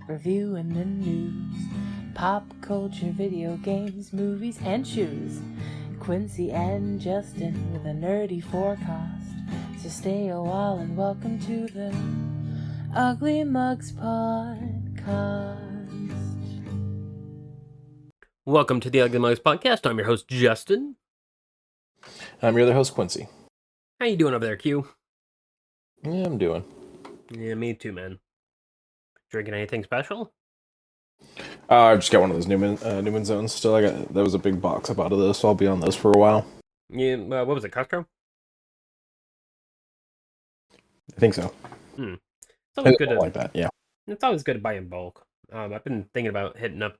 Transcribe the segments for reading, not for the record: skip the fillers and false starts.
reviewing the news, pop culture, video games, movies, and shoes. Quincy and Justin with a nerdy forecast. So stay a while and welcome to the Ugly Mugs Podcast. Welcome to the Ugly Mugs Podcast. I'm your host, Justin. I'm your other host, Quincy. How you doing over there, Q? Yeah, I'm doing. Yeah, me too, man. Drinking anything special? I just got one of those Newman zones. Still, that was a big box I bought of those, so I'll be on those for a while. Yeah, what was it, Costco? I think so. It's always good to like that. Yeah, it's always good to buy in bulk. I've been thinking about hitting up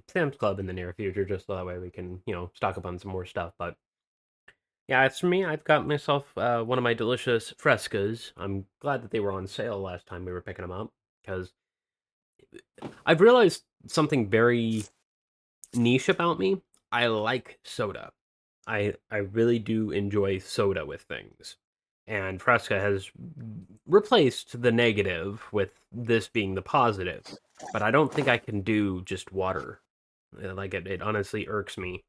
Sam's Club in the near future, just so that way we can, stock up on some more stuff. But yeah, as for me, I've got myself one of my delicious frescas. I'm glad that they were on sale last time we were picking them up, because I've realized something very niche about me. I like soda. I really do enjoy soda with things. And Fresca has replaced the negative with this being the positive. But I don't think I can do just water. Like, it honestly irks me.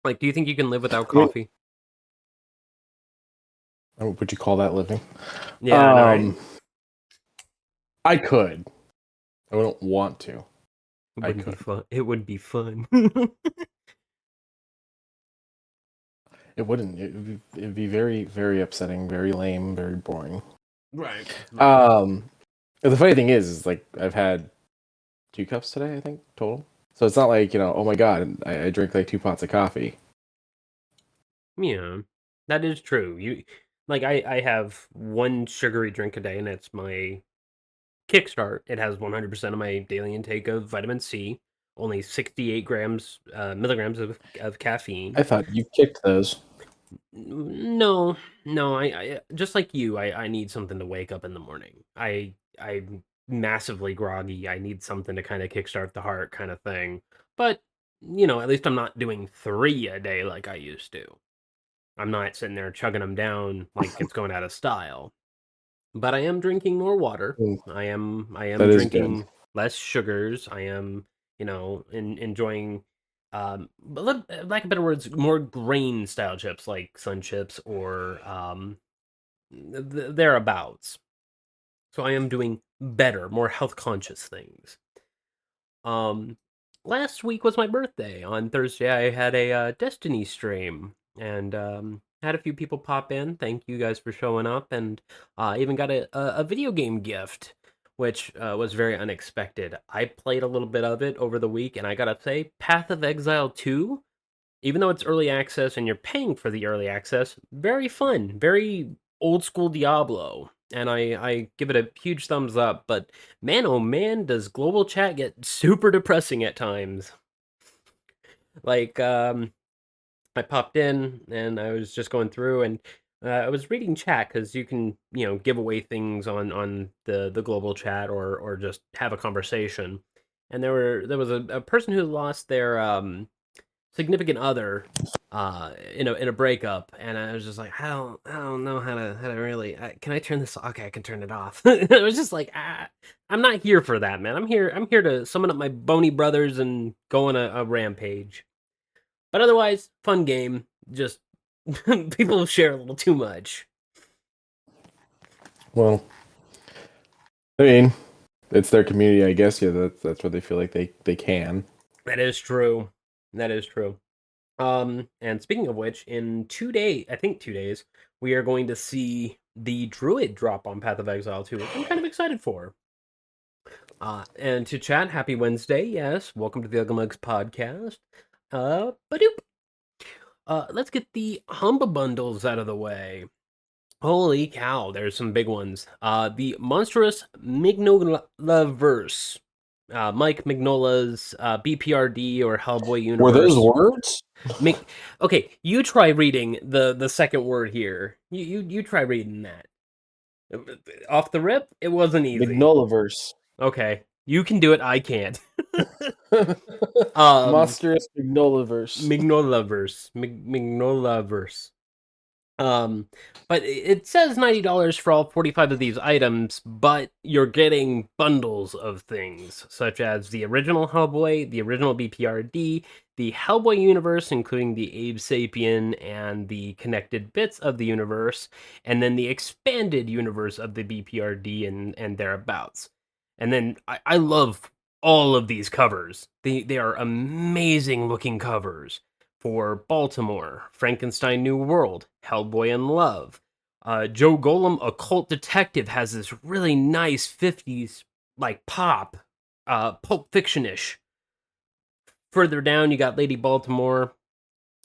Like, do you think you can live without coffee? would you call that living? Yeah, no, I could. I wouldn't want to. it wouldn't be fun. It would be fun. It wouldn't. It'd be very, very upsetting, very lame, very boring. Right. The funny thing is like I've had 2 cups today, I think, total. So it's not like, oh my god, I drink like 2 pots of coffee. Yeah, that is true. I have one sugary drink a day, and it's my Kickstart. It has 100% of my daily intake of vitamin C, only 68 milligrams of caffeine. I thought you kicked those. No, I just like you, I need something to wake up in the morning. I'm massively groggy. I need something to kind of kickstart the heart kind of thing. But, at least I'm not doing 3 a day like I used to. I'm not sitting there chugging them down like it's going out of style. But I am drinking more water. I am drinking less sugars. I am, enjoying, lack of better words, more grain style chips like Sun Chips or thereabouts. So I am doing better, more health conscious things. Last week was my birthday. On Thursday, I had a Destiny stream and had a few people pop in. Thank you guys for showing up, and even got a video game gift, which was very unexpected. I played a little bit of it over the week, and I gotta say, Path of Exile 2, even though it's early access and you're paying for the early access, very fun, very old school Diablo. And I give it a huge thumbs up, but man, oh man, does global chat get super depressing at times. Like, I popped in and I was just going through and I was reading chat because you can, give away things on the global chat or just have a conversation. And there was a person who lost their significant other in a breakup, and I was just like, I don't know how to really can I turn this? Okay, I can turn it off. I was just like, I'm not here for that, man. I'm here to summon up my bony brothers and go on a rampage. But otherwise, fun game. Just people share a little too much. Well, I mean, it's their community, I guess. Yeah, that's what they feel like they can. That is true. And speaking of which, in 2 days, I think 2 days, we are going to see the Druid drop on Path of Exile 2, which I'm kind of excited for. And to chat, happy Wednesday, yes. Welcome to the Ugly Mugs Podcast. Badoop. Let's get the Humba bundles out of the way. Holy cow, there's some big ones. The monstrous Mignola-verse. Mike Mignola's BPRD or Hellboy universe. Were those words? Okay, you try reading the second word here. You try reading that. Off the rip, it wasn't easy. Mignolaverse. Okay, you can do it. I can't. Monstrous Mignolaverse. Mignolaverse. Mignolaverse. Um, but it says $90 for all 45 of these items, but you're getting bundles of things, such as the original Hellboy, the original BPRD, the Hellboy universe, including the Abe Sapien and the connected bits of the universe, and then the expanded universe of the BPRD and thereabouts. And then I love all of these covers. They are amazing looking covers for Baltimore, Frankenstein New World, Hellboy in Love. Joe Golem, Occult Detective, has this really nice 50s like pop, Pulp Fiction-ish. Further down, you got Lady Baltimore,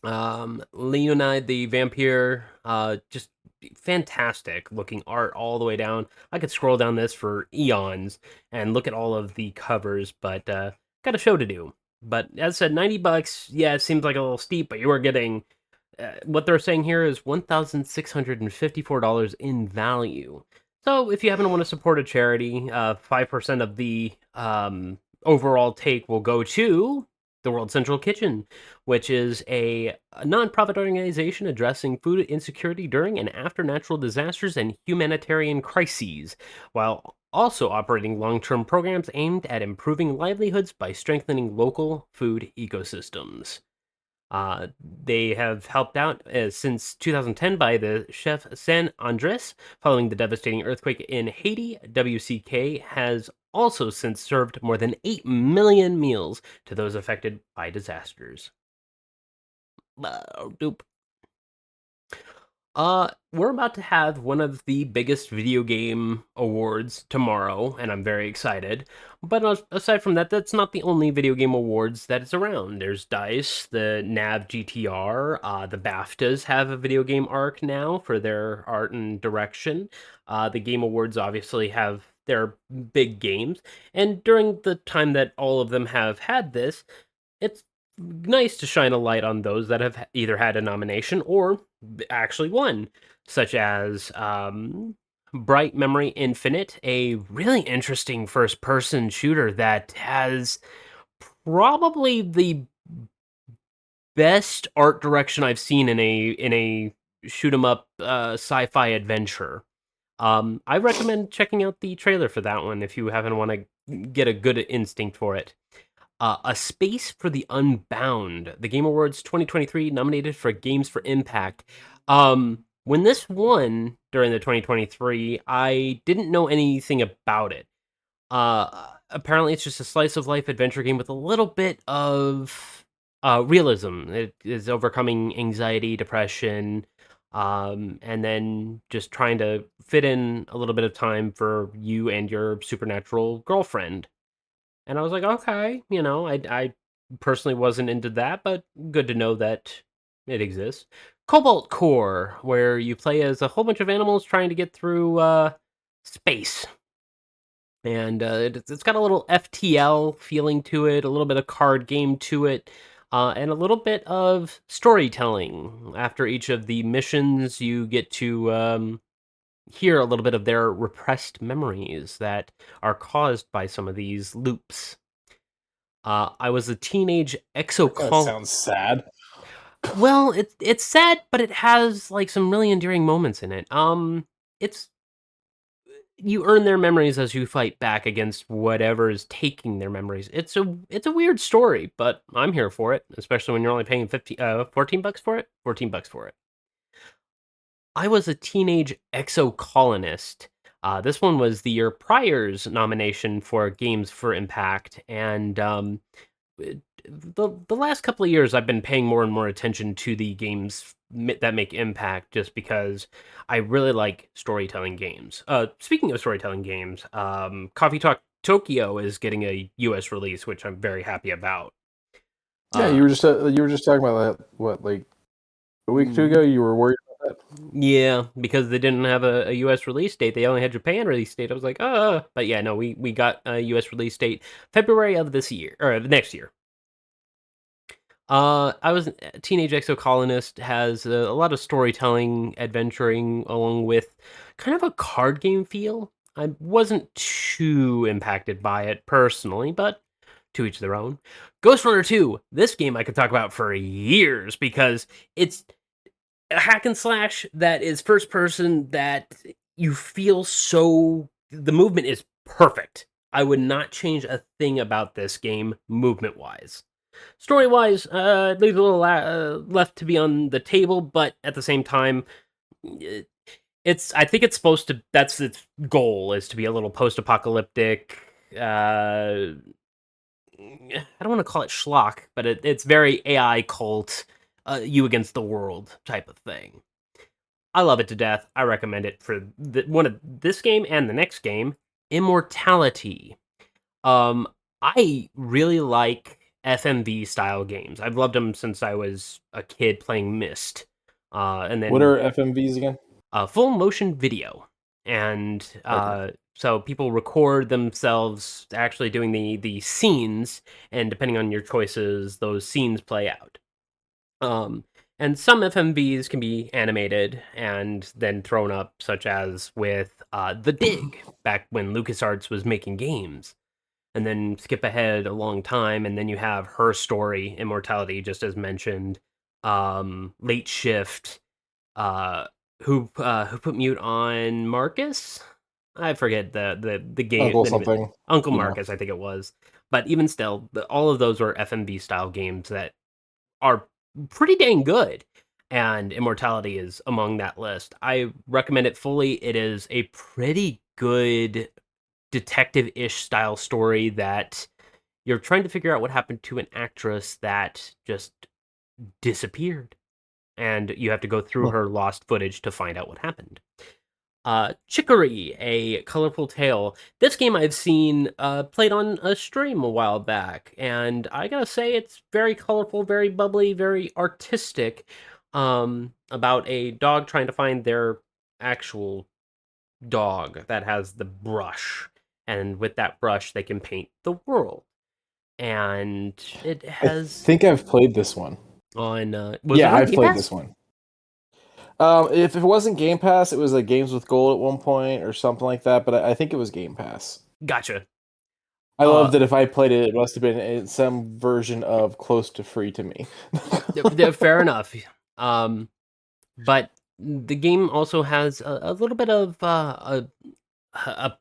Leonide the Vampire, just fantastic looking art all the way down. I could scroll down this for eons and look at all of the covers, but got a show to do. But as I said, $90, yeah, it seems like a little steep, but you are getting what they're saying here is $1,654 in value. So if you happen to want to support a charity, 5% of the overall take will go to the World Central Kitchen, which is a nonprofit organization addressing food insecurity during and after natural disasters and humanitarian crises, while also operating long-term programs aimed at improving livelihoods by strengthening local food ecosystems. They have helped out since 2010 by the chef San Andres following the devastating earthquake in Haiti. WCK has also since served more than 8 million meals to those affected by disasters. Doop. We're about to have one of the biggest video game awards tomorrow, and I'm very excited. But aside from that, that's not the only video game awards that is around. There's DICE, the NAV GTR, the BAFTAs have a video game arc now for their art and direction. The Game Awards obviously have their big games, and during the time that all of them have had this, it's nice to shine a light on those that have either had a nomination or actually won, such as Bright Memory Infinite, a really interesting first person shooter that has probably the best art direction I've seen in a shoot 'em up sci-fi adventure. I recommend checking out the trailer for that one if you haven't want to get a good instinct for it. A Space for the Unbound, the Game Awards 2023, nominated for Games for Impact. When this won during the 2023, I didn't know anything about it. Apparently, it's just a slice of life adventure game with a little bit of realism. It is overcoming anxiety, depression, and then just trying to fit in a little bit of time for you and your supernatural girlfriend. And I was like, okay, I personally wasn't into that, but good to know that it exists. Cobalt Core, where you play as a whole bunch of animals trying to get through space. And it's got a little FTL feeling to it, a little bit of card game to it, and a little bit of storytelling. After each of the missions, you get to hear a little bit of their repressed memories that are caused by some of these loops. I was a teenage That sounds sad. Well, it's sad, but it has like some really endearing moments in it. It's you earn their memories as you fight back against whatever is taking their memories. It's a weird story, but I'm here for it, especially when you're only paying $14 for it. $14 for it. I was a teenage exocolonist. This one was the year prior's nomination for Games for Impact, and the last couple of years I've been paying more and more attention to the games that make impact, just because I really like storytelling games. Speaking of storytelling games, Coffee Talk Tokyo is getting a US release, which I'm very happy about. Yeah, you were just talking about that. What, like a week or two ago? You were worried about that. Yeah, because they didn't have a US release date. They only had Japan release date. I was like, but yeah, no, we got a US release date February of this year or next year. I was a teenage exocolonist, has a lot of storytelling, adventuring, along with kind of a card game feel. I wasn't too impacted by it personally, but to each their own. Ghost Runner 2, this game I could talk about for years because it's a hack and slash that is first person that you feel so the movement is perfect. I would not change a thing about this game movement wise. Story wise, leaves a little left to be on the table, but at the same time, it's I think it's supposed to. That's its goal is to be a little post apocalyptic. I don't want to call it schlock, but it's very AI cult, you against the world type of thing. I love it to death. I recommend it for one of this game and the next game, Immortality. Um, I really like FMV style games. I've loved them since I was a kid playing Myst. And What then are FMVs again? full motion video, and Okay. so people record themselves actually doing the scenes, and depending on your choices, those scenes play out. Um, and some FMVs can be animated and then thrown up, such as with The Dig, back when LucasArts was making games. And then skip ahead a long time, and then you have Her Story, Immortality, just as mentioned, Late Shift, uh, who put mute on Marcus? I forget the game Uncle the name of something. Uncle Yeah. Marcus, I think it was. But even still, all of those were FMV style games that are pretty dang good. And Immortality is among that list. I recommend it fully. It is a pretty good detective-ish style story that you're trying to figure out what happened to an actress that just disappeared, and you have to go through Hmm. her lost footage to find out what happened. Chicory, A Colorful Tale. This game I've seen played on a stream a while back, and I gotta say it's very colorful, very bubbly, very artistic. About a dog trying to find their actual dog that has the brush, and with that brush they can paint the world. And it I has think I've played this one. on was it Yeah, on I've Game played Pass? this one. If it wasn't Game Pass, it was like Games with Gold at one point or something like that. But I think it was Game Pass. Gotcha. I Uh, love that if I played it, it must have been some version of close to free to me. fair enough. Um, but the game also has a little bit of a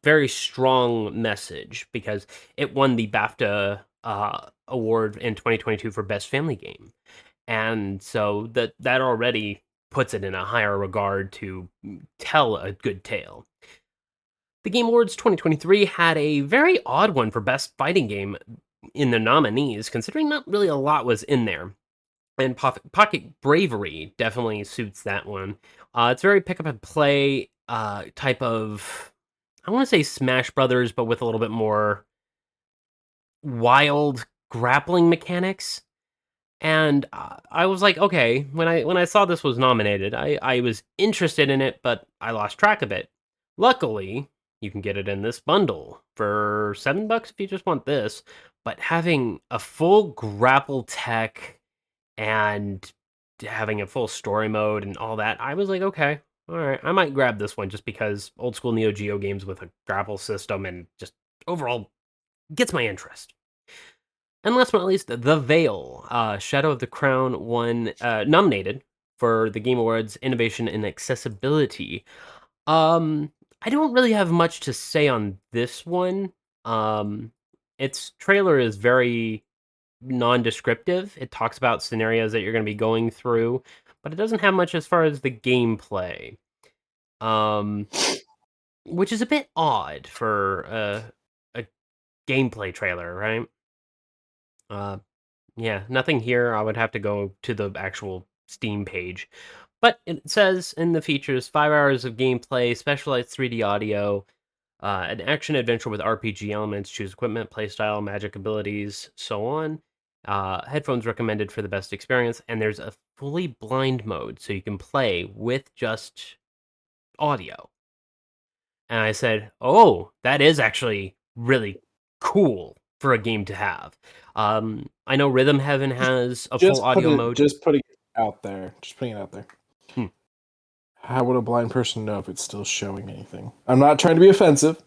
very strong message because it won the BAFTA award in 2022 for Best Family Game, and so that already puts it in a higher regard to tell a good tale. The Game Awards 2023 had a very odd one for Best Fighting Game in the nominees, considering not really a lot was in there. And Pocket Bravery definitely suits that one. It's very pick up and play type of, I want to say Smash Brothers, but with a little bit more wild grappling mechanics. And I was like, okay, when I saw this was nominated, I was interested in it, but I lost track of it. Luckily, you can get it in this bundle for $7 if you just want this. But having a full grapple tech and having a full story mode and all that, I was like, okay, all right, I might grab this one just because old school Neo Geo games with a grapple system and just overall gets my interest. And last but not least, The Veil, Shadow of the Crown won nominated for the Game Awards Innovation in Accessibility. I don't really have much to say on this one. Its trailer is very non-descriptive. It talks about scenarios that you're going to be going through, but it doesn't have much as far as the gameplay. Um, which is a bit odd for a gameplay trailer, right? Uh, yeah, nothing here. I would have to go to the actual Steam page. But it says in the features 5 hours of gameplay, specialized 3D audio, an action adventure with RPG elements, choose equipment, playstyle, magic abilities, so on. Headphones recommended for the best experience, and there's a fully blind mode, so you can play with just audio. And I said, "Oh, that is actually really cool for a game to have." I know Rhythm Heaven has a full audio mode. Just putting it out there. Just putting it out there. Hmm. How would a blind person know if it's still showing anything? I'm not trying to be offensive.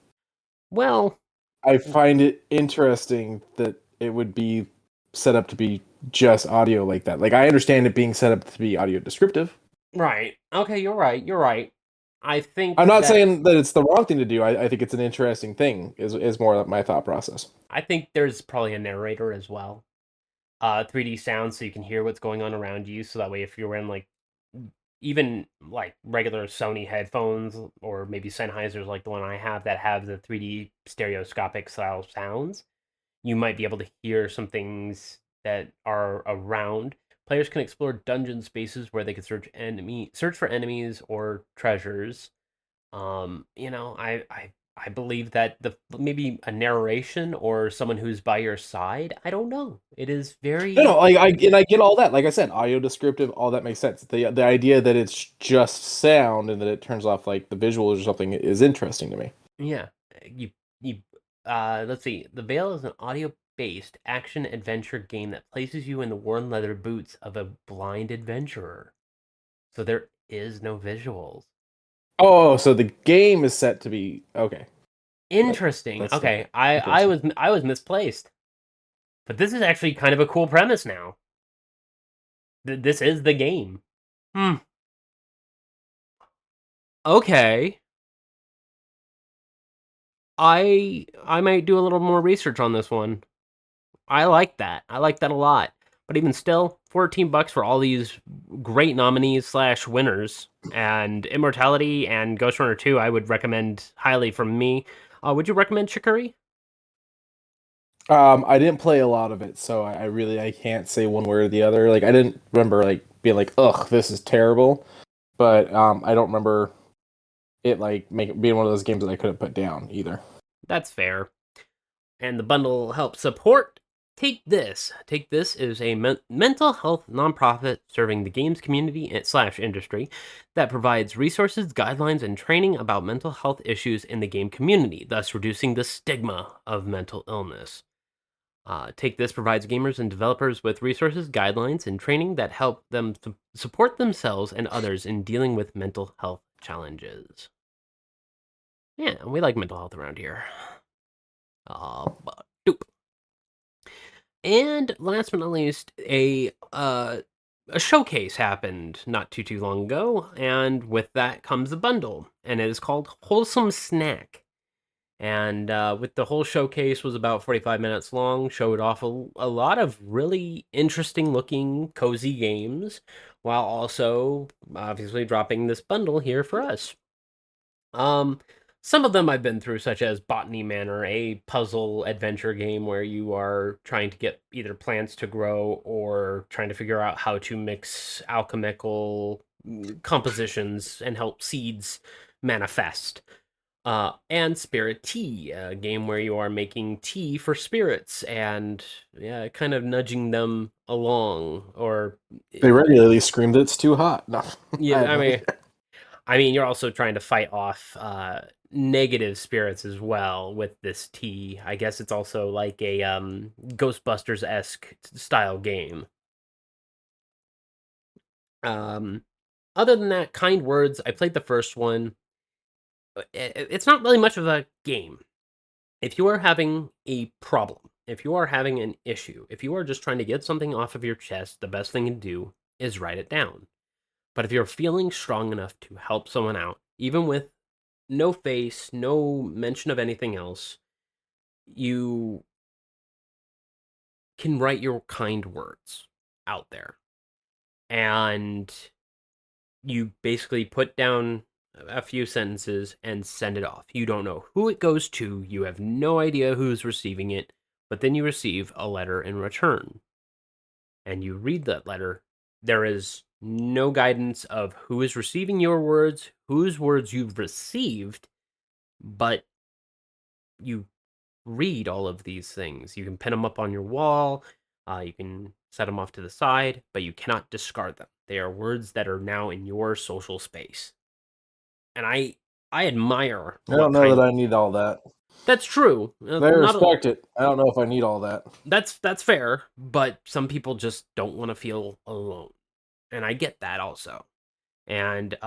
Well, I find it interesting that it would be set up to be just audio like that. Like I understand it being set up to be audio descriptive. Right. Okay, you're right. You're right. I think I'm not that saying that it's the wrong thing to do. I think it's an interesting thing. Is more my thought process. I think there's probably a narrator as well. 3D sound so you can hear what's going on around you. So that way, if you're wearing like even like regular Sony headphones or maybe Sennheisers like the one I have that have the 3D stereoscopic style sounds, you might be able to hear some things that are around. Players can explore dungeon spaces where they can search for enemies or treasures. I believe that the maybe a narration or someone who's by your side. I don't know. It is No, very I get all that. Like I said, audio descriptive, all that makes sense. The idea that it's just sound and that it turns off like the visuals or something is interesting to me. yeah. You you let's see. The Veil is an audio-based action adventure game that places you in the worn leather boots of a blind adventurer. So there is no visuals. Oh, so the game is set to be okay. Interesting. That's Okay, I was misplaced, but this is actually kind of a cool premise now. This is the game. Hmm. Okay. I might do a little more research on this one. I like that. I like that a lot. But even still, $14 for all these great nominees slash winners, and Immortality and Ghost Runner 2, I would recommend highly from me. Would you recommend Shikari? I didn't play a lot of it, so I really I can't say one way or the other. Like I didn't remember like being like, ugh, this is terrible. But I don't remember it like being one of those games that I couldn't put down either. That's fair. And the bundle helps support Take This. Take This is a mental health nonprofit serving the games community slash industry that provides resources, guidelines, and training about mental health issues in the game community, thus reducing the stigma of mental illness. Take This provides gamers and developers with resources, guidelines, and training that help them support themselves and others in dealing with mental health challenges. Yeah, we like mental health around here. But doop. And last but not least, a showcase happened not too long ago, and with that comes a bundle, and it is called Wholesome Snack. And with the whole showcase was about 45 minutes long, showed off a lot of really interesting looking cozy games, while also obviously dropping this bundle here for us. Um, some of them I've been through, such as Botany Manor, a puzzle adventure game where you are trying to get either plants to grow or trying to figure out how to mix alchemical compositions and help seeds manifest. And Spirit Tea, a game where you are making tea for spirits and yeah, kind of nudging them along. Or They regularly scream that it's too hot. No, I yeah, have no idea. I mean, you're also trying to fight off negative spirits as well with this tea. I guess it's also like a Ghostbusters esque style game. Um, Other than that, kind words. I played the first one. It's not really much of a game. If you are having a problem, if you are having an issue, if you are just trying to get something off of your chest, the best thing to do is write it down. But if you're feeling strong enough to help someone out, even with no face, no mention of anything else, you can write your kind words out there. And you basically put down a few sentences and send it off. You don't know who it goes to, you have no idea who's receiving it, but then you receive a letter in return. And you read that letter. There is no guidance of who is receiving your words, whose words you've received, but you read all of these things. You can pin them up on your wall, you can set them off to the side, but you cannot discard them. They are words that are now in your social space. And I admire I don't what know that kind. I need all that. That's true. I Not a, respect it. I don't know if I need all that. that's fair, but some people just don't want to feel alone. And I get that also. And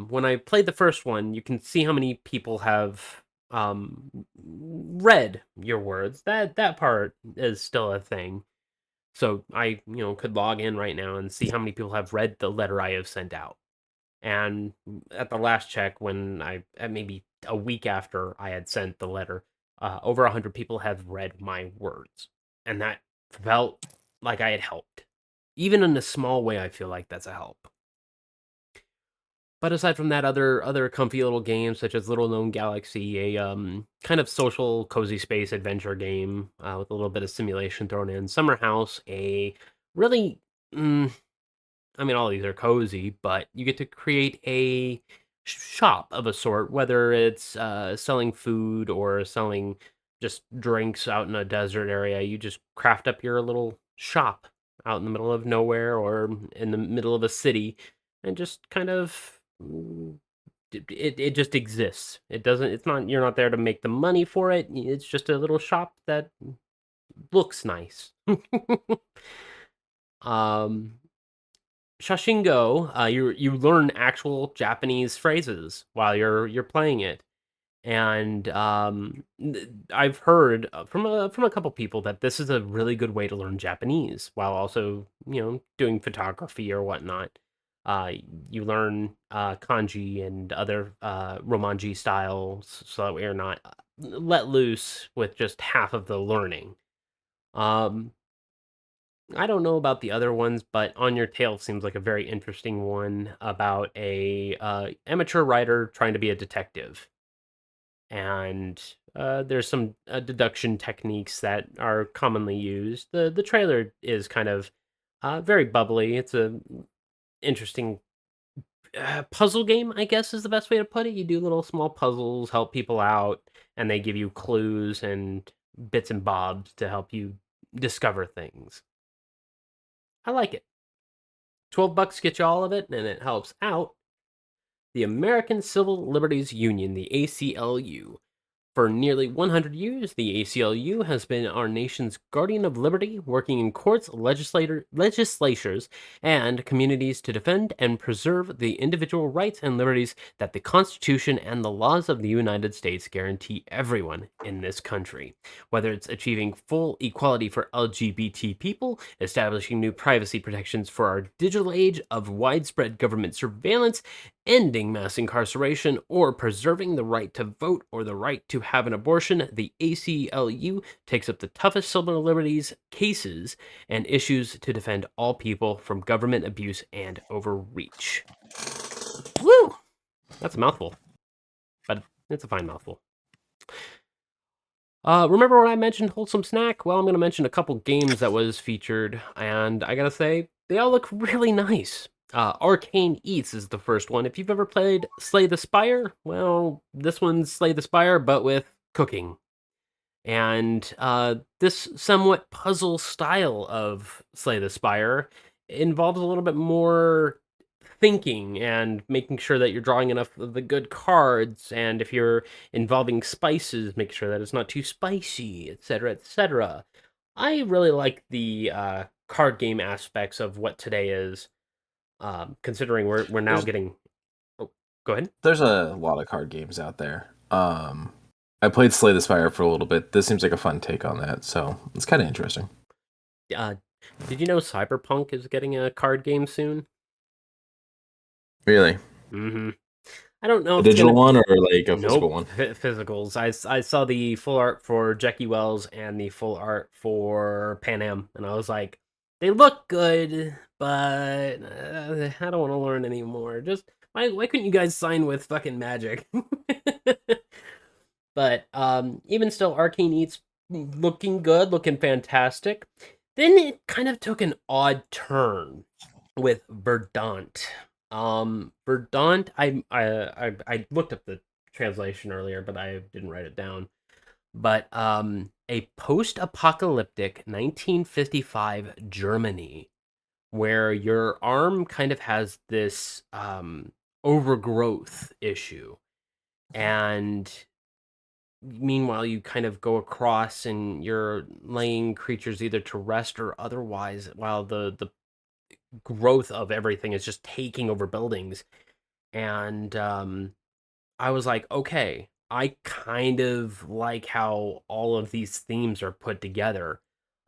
when I played the first one, you can see how many people have read your words. That part is still a thing. So I could log in right now and see how many people have read the letter I have sent out. And at the last check, when maybe a week after I had sent the letter, over 100 people have read my words. And that felt like I had helped. Even in a small way, I feel like that's a help. But aside from that, other comfy little games such as Little Known Galaxy, a kind of social cozy space adventure game with a little bit of simulation thrown in. Summer House, a really, I mean, all these are cozy, but you get to create a shop of a sort, whether it's selling food or selling just drinks out in a desert area. You just craft up your little shop out in the middle of nowhere or in the middle of a city, and just kind of it just exists. It doesn't. It's not. You're not there to make the money for it. It's just a little shop that looks nice. um Shashingo, you learn actual Japanese phrases while you're playing it, and I've heard from a couple people that this is a really good way to learn Japanese while also doing photography or whatnot. Uh, you learn kanji and other romanji styles, so that you're not let loose with just half of the learning. Um, I don't know about the other ones, but On Your Tail seems like a very interesting one about a amateur writer trying to be a detective. And there's some deduction techniques that are commonly used. The trailer is kind of very bubbly. It's a interesting puzzle game, I guess is the best way to put it. You do little small puzzles, help people out, and they give you clues and bits and bobs to help you discover things. I like it. $12 gets you all of it, and it helps out the American Civil Liberties Union, the ACLU. For nearly 100 years, the ACLU has been our nation's guardian of liberty, working in courts, legislatures, and communities to defend and preserve the individual rights and liberties that the Constitution and the laws of the United States guarantee everyone in this country. Whether it's achieving full equality for LGBT people, establishing new privacy protections for our digital age of widespread government surveillance, ending mass incarceration, or preserving the right to vote or the right to have an abortion, the ACLU takes up the toughest civil liberties cases and issues to defend all people from government abuse and overreach. Woo! That's a mouthful, but it's a fine mouthful. Remember when I mentioned Wholesome Snack? Well, I'm going to mention a couple games that was featured, and I gotta say, they all look really nice. Arcane Eats is the first one. If you've ever played Slay the Spire, well, this one's Slay the Spire, but with cooking. And this somewhat puzzle style of Slay the Spire involves a little bit more thinking and making sure that you're drawing enough of the good cards, and if you're involving spices, make sure that it's not too spicy, etc., etc. I really like the card game aspects of what today is, considering we're now There's getting. Oh, go ahead. there's a lot of card games out there. I played Slay the Spire for a little bit. This seems like a fun take on that, so it's kind of interesting. Uh, did you know Cyberpunk is getting a card game soon? Really, Mm-hmm. I don't know a if it's digital gonna. one or like a physical Nope, one? physicals. I saw the full art for Jackie Wells and the full art for Pan Am, and I was like, they look good, but I don't want to learn anymore. Just why couldn't you guys sign with fucking Magic? But even still, Arcane Eats looking good, looking fantastic. Then it kind of took an odd turn with Verdant. Verdant, I looked up the translation earlier, but I didn't write it down. But a post-apocalyptic 1955 Germany, where your arm kind of has this overgrowth issue, and meanwhile you kind of go across and you're laying creatures either to rest or otherwise, while the growth of everything is just taking over buildings. And I was like, okay, I kind of like how all of these themes are put together.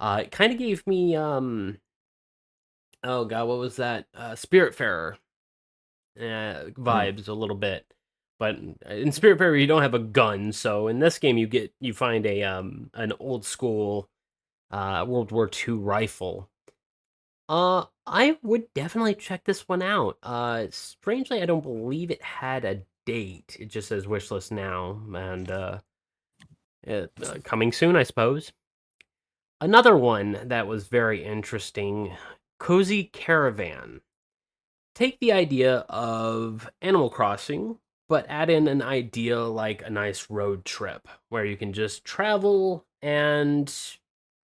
It kind of gave me oh god, what was that? Spiritfarer. vibes a little bit. But in Spiritfarer, you don't have a gun, so in this game you find a an old school World War II rifle. I would definitely check this one out. Strangely, I don't believe it had a date. It just says wishlist now, and coming soon, I suppose. Another one that was very interesting, Cozy Caravan. Take the idea of Animal Crossing, but add in an idea like a nice road trip where you can just travel and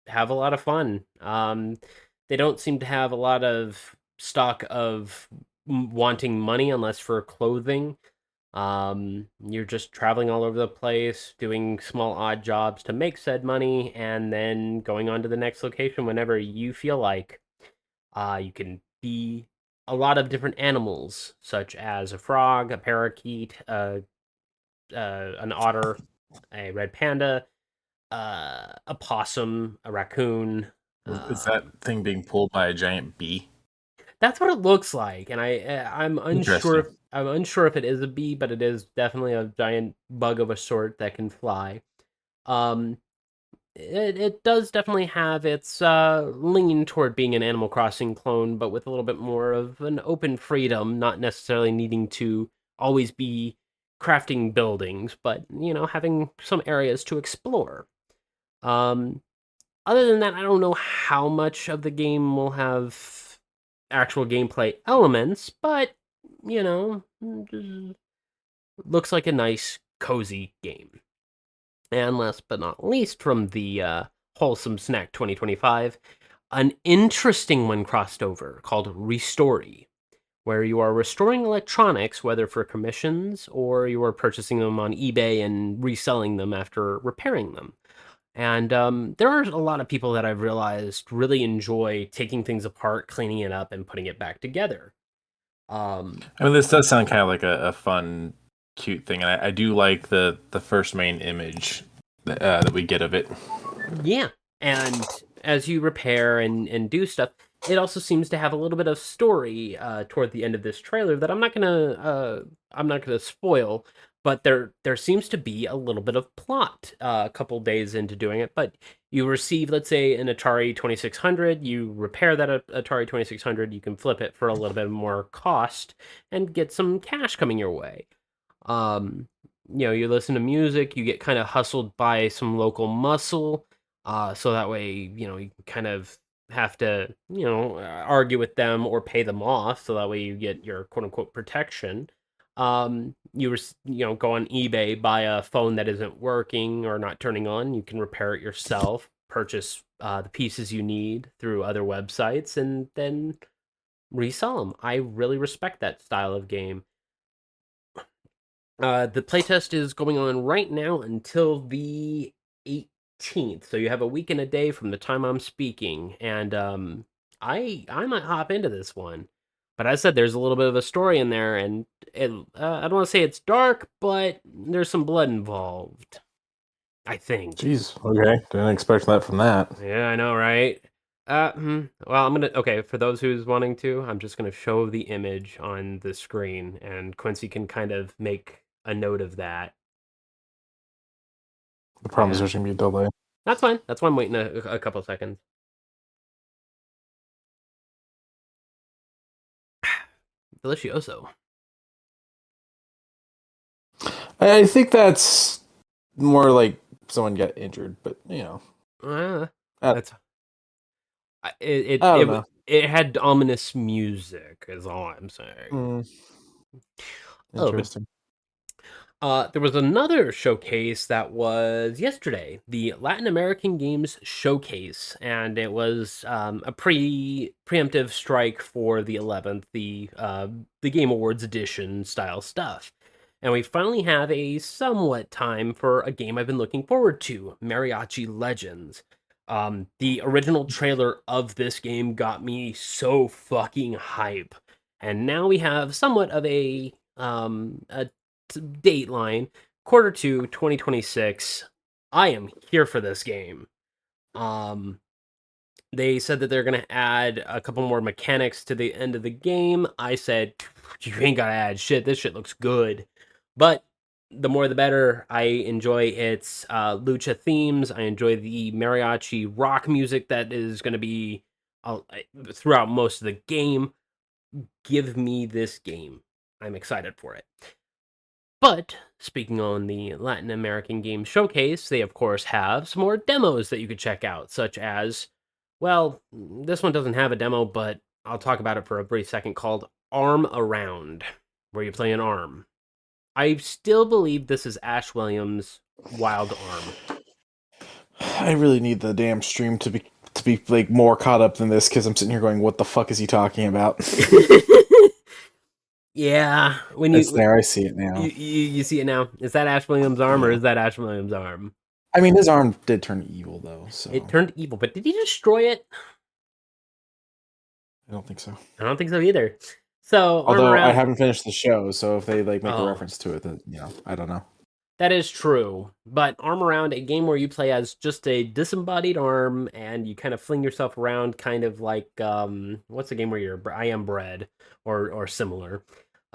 have a lot of fun. They don't seem to have a lot of stock of wanting money unless for clothing. You're just traveling all over the place, doing small odd jobs to make said money, and then going on to the next location whenever you feel like. You can be a lot of different animals, such as a frog, a parakeet, an otter, a red panda, a possum, a raccoon. Is that thing being pulled by a giant bee? That's what it looks like, and I'm unsure. Interesting. I'm unsure if it is a bee, but it is definitely a giant bug of a sort that can fly. Um, it does definitely have its lean toward being an Animal Crossing clone, but with a little bit more of an open freedom, not necessarily needing to always be crafting buildings, but having some areas to explore. Um, Other than that, I don't know how much of the game will have actual gameplay elements, but looks like a nice, cozy game. And last but not least, from the Wholesome Snack 2025, an interesting one crossed over called Restory, where you are restoring electronics, whether for commissions or you are purchasing them on eBay and reselling them after repairing them. And there are a lot of people that I've realized really enjoy taking things apart, cleaning it up, and putting it back together. I mean, this does sound kind of like a fun, cute thing, and I do like the first main image that we get of it. Yeah, and as you repair and do stuff, it also seems to have a little bit of story toward the end of this trailer that I'm not gonna spoil, but there seems to be a little bit of plot a couple days into doing it. But you receive, let's say, an Atari 2600, you repair that Atari 2600, you can flip it for a little bit more cost and get some cash coming your way. Um, you listen to music, you get kind of hustled by some local muscle, so that way, you kind of have to, argue with them or pay them off, so that way you get your quote unquote protection. Go on eBay, buy a phone that isn't working or not turning on, you can repair it yourself, purchase the pieces you need through other websites, and then resell them. I really respect that style of game. The playtest is going on right now until the 18th, so you have a week and a day from the time I'm speaking, and I might hop into this one. But as I said, there's a little bit of a story in there, and I don't want to say it's dark, but there's some blood involved. I think. Jeez. Okay. Didn't expect that from that. Yeah, I know, right? Well, okay, for those who's wanting to, I'm just gonna show the image on the screen, and Quincy can kind of make a note of that. The problem is Yeah. there's gonna be a delay. That's fine. That's why I'm waiting a couple seconds. Delicioso. I think that's more like someone got injured, but Uh, I, that's it. I don't It know. it had ominous music, is all I'm saying. Mm, Oh, but interesting. there was another showcase that was yesterday, the Latin American Games Showcase, and it was a preemptive strike for the 11th, the Game Awards edition style stuff. And we finally have a somewhat time for a game I've been looking forward to, Mariachi Legends. The original trailer of this game got me so fucking hype, and now we have somewhat of a dateline, Q2 2026. I am here for this game. Um They said that they're going to add a couple more mechanics to the end of the game. I said, you ain't got to add shit. This shit looks good. But the more the better. I enjoy its lucha themes. I enjoy the mariachi rock music that is going to be throughout most of the game. Give me this game. I'm excited for it. But speaking on the Latin American Game Showcase, they of course have some more demos that you could check out, such as, well, this one doesn't have a demo, but I'll talk about it for a brief second, called Arm Around, where you play an arm. I still believe this is Ash Williams' Wild Arm. I really need the damn stream to be like more caught up than this, because I'm sitting here going, "What the fuck is he talking about?" Yeah, when It's there. I see it now. you see it now. Is that Ash Williams' arm, or is that Ash Williams' arm? I mean, his arm did turn evil, though. So It turned evil, but did he destroy it? I don't think so. I don't think so either. So, although I haven't finished the show, so if they like make a Oh. reference to it, then I don't know. That is true. But Arm Around, a game where you play as just a disembodied arm and you kind of fling yourself around, kind of like what's the game where you're I Am Bread or similar.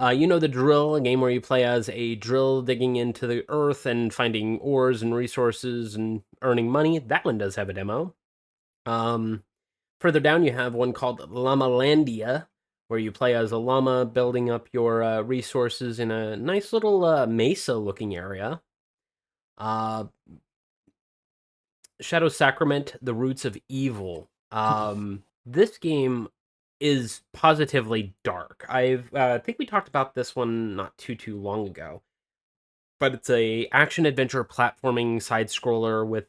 You know the drill, a game where you play as a drill digging into the earth and finding ores and resources and earning money. That one does have a demo. Further down, you have one called Llamalandia, where you play as a llama building up your resources in a nice little mesa-looking area. Shadow Sacrament, The Roots of Evil. This game is positively dark. I think we talked about this one not too long ago. But it's a action-adventure platforming side-scroller with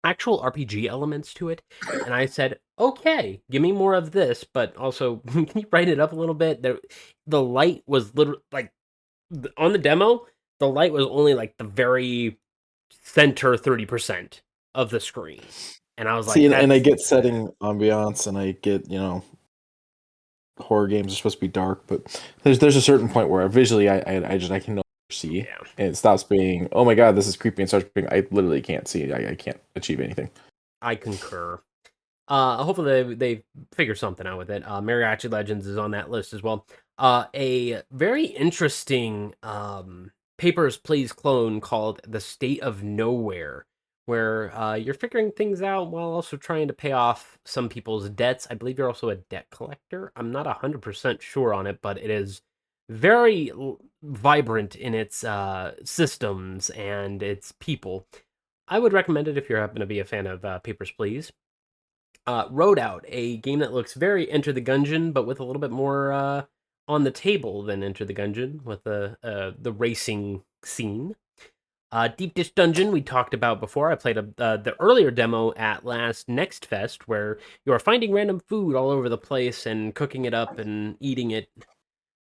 actual RPG elements to it, and I said, okay, give me more of this, but also, can you brighten it up a little bit? The light was literally, like, on the demo, the light was only, like, the very center 30% of the screen, and I was See, like, and I get setting ambiance, and I get, horror games are supposed to be dark, but there's a certain point where visually I can no longer see, and it stops being, oh my god, this is creepy, and starts being, I literally can't see. I can't achieve anything. I concur. Hopefully they figure something out with it. Mariachi Legends is on that list as well. A very interesting Papers, Please clone called The State of Nowhere, where you're figuring things out while also trying to pay off some people's debts. I believe you're also a debt collector. I'm not 100% sure on it, but it is very vibrant in its systems and its people. I would recommend it if you happen to be a fan of Papers, Please. Roadout, a game that looks very Enter the Gungeon, but with a little bit more on the table than Enter the Gungeon, with the racing scene. Deep Dish Dungeon, we talked about before. I played the earlier demo at last Next Fest, where you are finding random food all over the place and cooking it up and eating it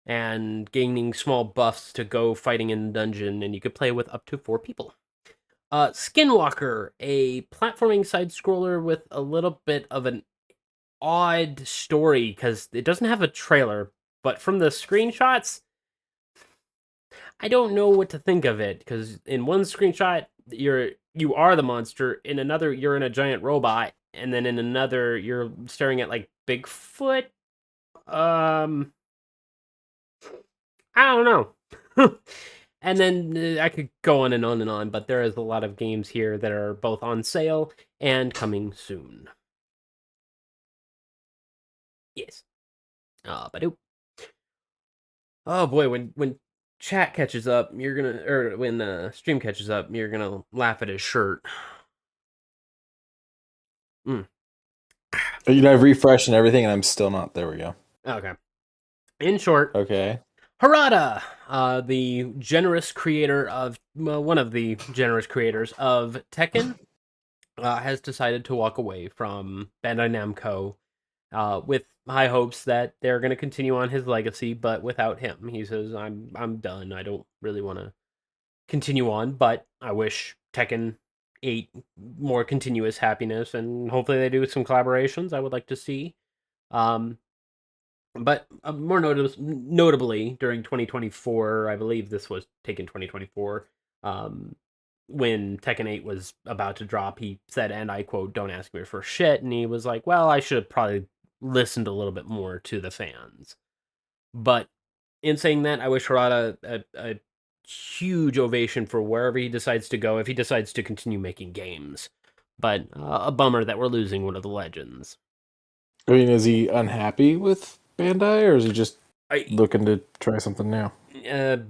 and gaining small buffs to go fighting in the dungeon, and you could play with up to 4 people. Skinwalker, a platforming side-scroller with a little bit of an odd story, because it doesn't have a trailer, but from the screenshots, I don't know what to think of it, because in one screenshot, you are the monster, in another, you're in a giant robot, and then in another, you're staring at, like, Bigfoot? I don't know. And then I could go on and on and on, but there is a lot of games here that are both on sale and coming soon. Yes. But oh boy, when chat catches up, you're gonna, or when stream catches up, you're gonna laugh at his shirt. I've refreshed and everything, and I'm still not. There we go. Okay. In short, Okay. Harada, the generous creator of, well, one of the generous creators of Tekken, has decided to walk away from Bandai Namco, with high hopes that they're going to continue on his legacy, but without him. He says, I'm done. I don't really want to continue on, but I wish Tekken 8 more continuous happiness, and hopefully they do some collaborations I would like to see. But more notably, during 2024, I believe this was taken 2024, when Tekken 8 was about to drop, he said, and I quote, "Don't ask me for shit." And he was like, well, I should have probably listened a little bit more to the fans. But in saying that, I wish Harada a huge ovation for wherever he decides to go, if he decides to continue making games. But a bummer that we're losing one of the legends. I mean, is he unhappy with Bandai, or is he just I looking to try something new?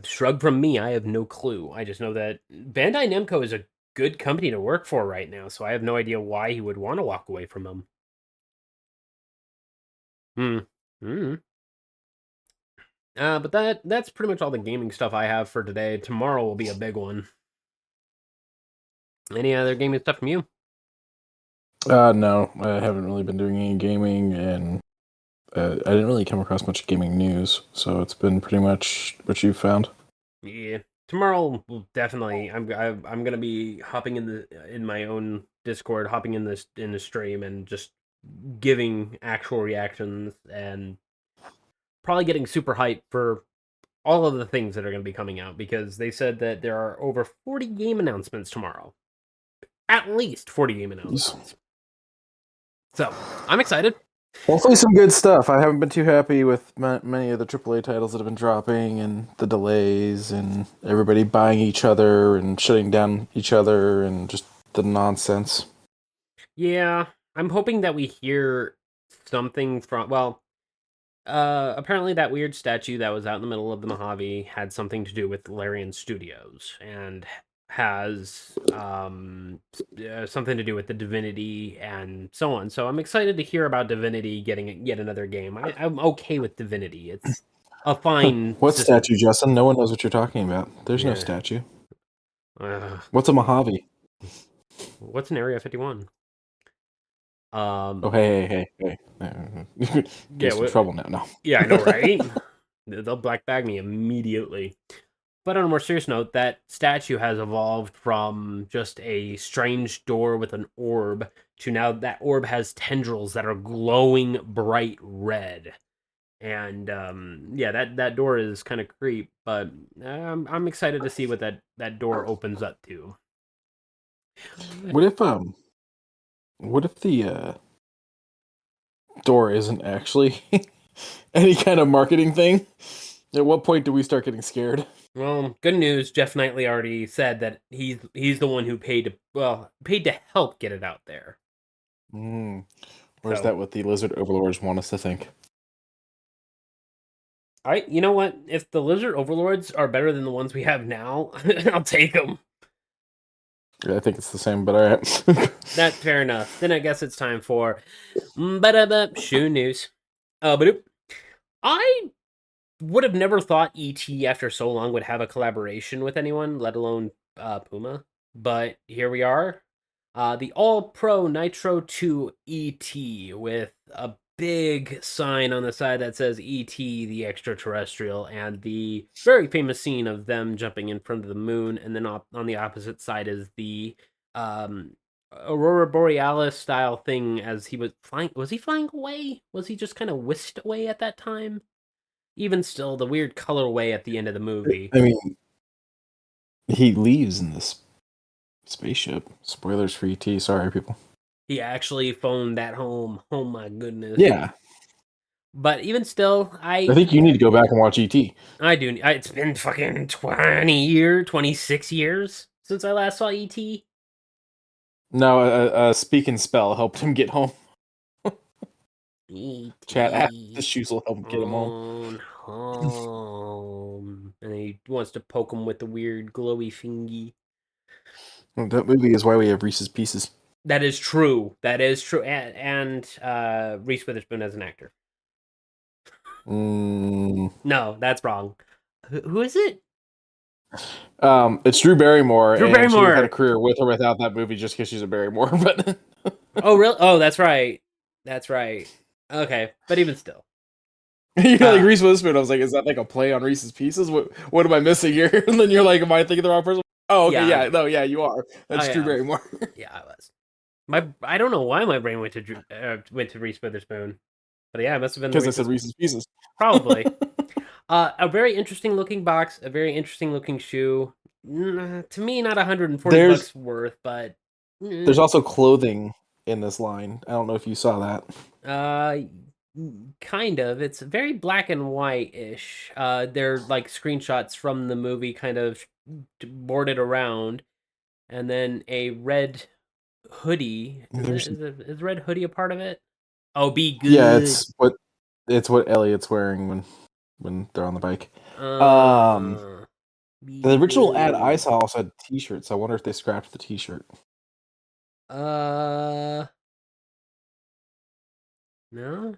Shrug from me, I have no clue. I just know that Bandai Namco is a good company to work for right now, so I have no idea why he would want to walk away from them. But that's pretty much all the gaming stuff I have for today. Tomorrow will be a big one. Any other gaming stuff from you? No, I haven't really been doing any gaming, and I didn't really come across much gaming news, so it's been pretty much what you found. Yeah, tomorrow will definitely. I'm gonna be hopping in my own Discord, hopping in the stream, and just giving actual reactions, and probably getting super hyped for all of the things that are going to be coming out, because they said that there are over 40 game announcements tomorrow. At least 40 game announcements. So, I'm excited. Hopefully some good stuff. I haven't been too happy with many of the AAA titles that have been dropping, and the delays, and everybody buying each other and shutting down each other, and just the nonsense. Yeah, I'm hoping that we hear something from, well, apparently that weird statue that was out in the middle of the Mojave had something to do with Larian Studios, and has something to do with the Divinity and so on. So I'm excited to hear about Divinity getting yet another game. I'm okay with Divinity. It's a fine What system. statue, Justin? No one knows what you're talking about. There's no Yeah. statue. Uh, What's a Mojave? what's an Area 51? Oh, hey. Get some trouble now. No. Yeah, I know, right? They'll black bag me immediately. But on a more serious note, that statue has evolved from just a strange door with an orb to now that orb has tendrils that are glowing bright red. And yeah, that door is kind of creep, but I'm excited to see what that door opens up to. What if the door isn't actually any kind of marketing thing? At what point do we start getting scared? Well, good news. Jeff Knightley already said that he's the one who paid to help get it out there. Or is that what the lizard overlords want us to think? All right, you know what? If the lizard overlords are better than the ones we have now, I'll take them. Yeah, I think it's the same, but all right. That's fair enough. Then I guess it's time for shoe news. I would have never thought ET after so long would have a collaboration with anyone, let alone Puma. But here we are. The All-Pro Nitro 2 ET with a big sign on the side that says ET, the extraterrestrial, and the very famous scene of them jumping in front of the moon. And then on the opposite side is the Aurora Borealis style thing as he was flying. Was he flying away? Was he just kind of whisked away at that time? Even still, the weird colorway at the end of the movie. I mean, he leaves in this spaceship. Spoilers for ET. Sorry, people. He actually phoned that home. Oh my goodness. Yeah. But even still, I think you need to go back and watch ET. I do. It's been fucking 26 years since I last saw ET. No, Speak and Spell helped him get home. E.T. Chat, the shoes will help him get him home. And he wants to poke him with the weird glowy thingy. Well, that movie is why we have Reese's Pieces. That is true. And Reese Witherspoon as an actor. No, that's wrong. Who is it? It's Drew Barrymore. Drew and Barrymore. She would have had a career with or without that movie just because she's a Barrymore. But oh, really? Oh, that's right. That's right. Okay, but even still. You're like Reese Witherspoon. I was like, is that like a play on Reese's Pieces? What am I missing here? And then you're like, am I thinking the wrong person? Oh, okay, yeah, you are. That's Drew Barrymore. Yeah, I was. I don't know why my brain went to Reese Witherspoon, but yeah, it must have been because I said Reese's Pieces. Probably. A very interesting looking box, a very interesting looking shoe. To me, not 140 There's bucks worth, but there's also clothing in this line. I don't know if you saw that. uh, kind of. It's very black and white-ish. They're like screenshots from the movie, kind of boarded around, and then a red hoodie. There's Is red hoodie a part of it? Oh, be yeah, good. it's what Elliot's wearing when they're on the bike. Uh, be The original ad I good. saw also had T-shirts. I wonder if they scrapped the T-shirt. No.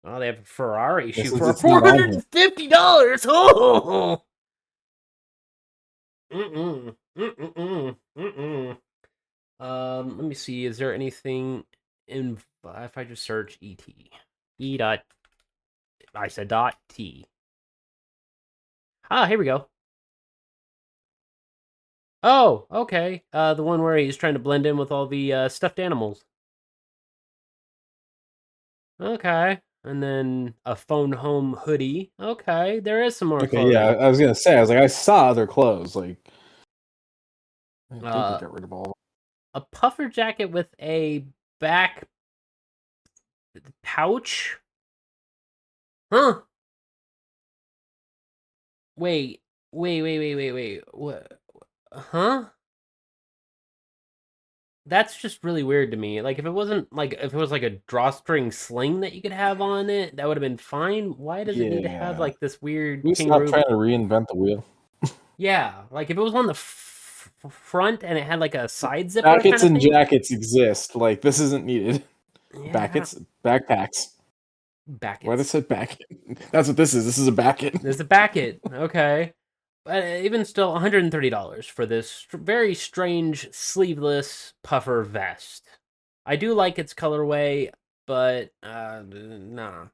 Oh, they have a Ferrari Yeah, shoe since for it's not on here. $450. Oh. Mm-mm. Mm-mm. Mm-mm. Let me see. Is there anything in if I just search ET? E dot I said dot T. Ah, here we go. Oh, okay. The one where he's trying to blend in with all the stuffed animals. Okay. And then a phone home hoodie. Okay, there is some more Okay, yeah, clothing. I was gonna say, I was like, I saw other clothes. Like, I think they Uh, got rid of all. a puffer jacket with a back pouch. Huh? Wait, wait. What? Huh? That's just really weird to me. Like, if it wasn't like if it was like a drawstring sling that you could have on it, that would have been fine. Why does it need to have Yeah, like this weird we stopped kangaroo? trying to reinvent the wheel. Yeah, like if it was on the front and it had like a side zipper kind Jackets of and thing. jackets exist. Like, this isn't needed. Yeah, Backets, backpacks. Why they Backets. said backet? That's what this is. This is a backet. There's a Backet. Okay. But even still, $130 for this very strange sleeveless puffer vest. I do like its colorway, but nah,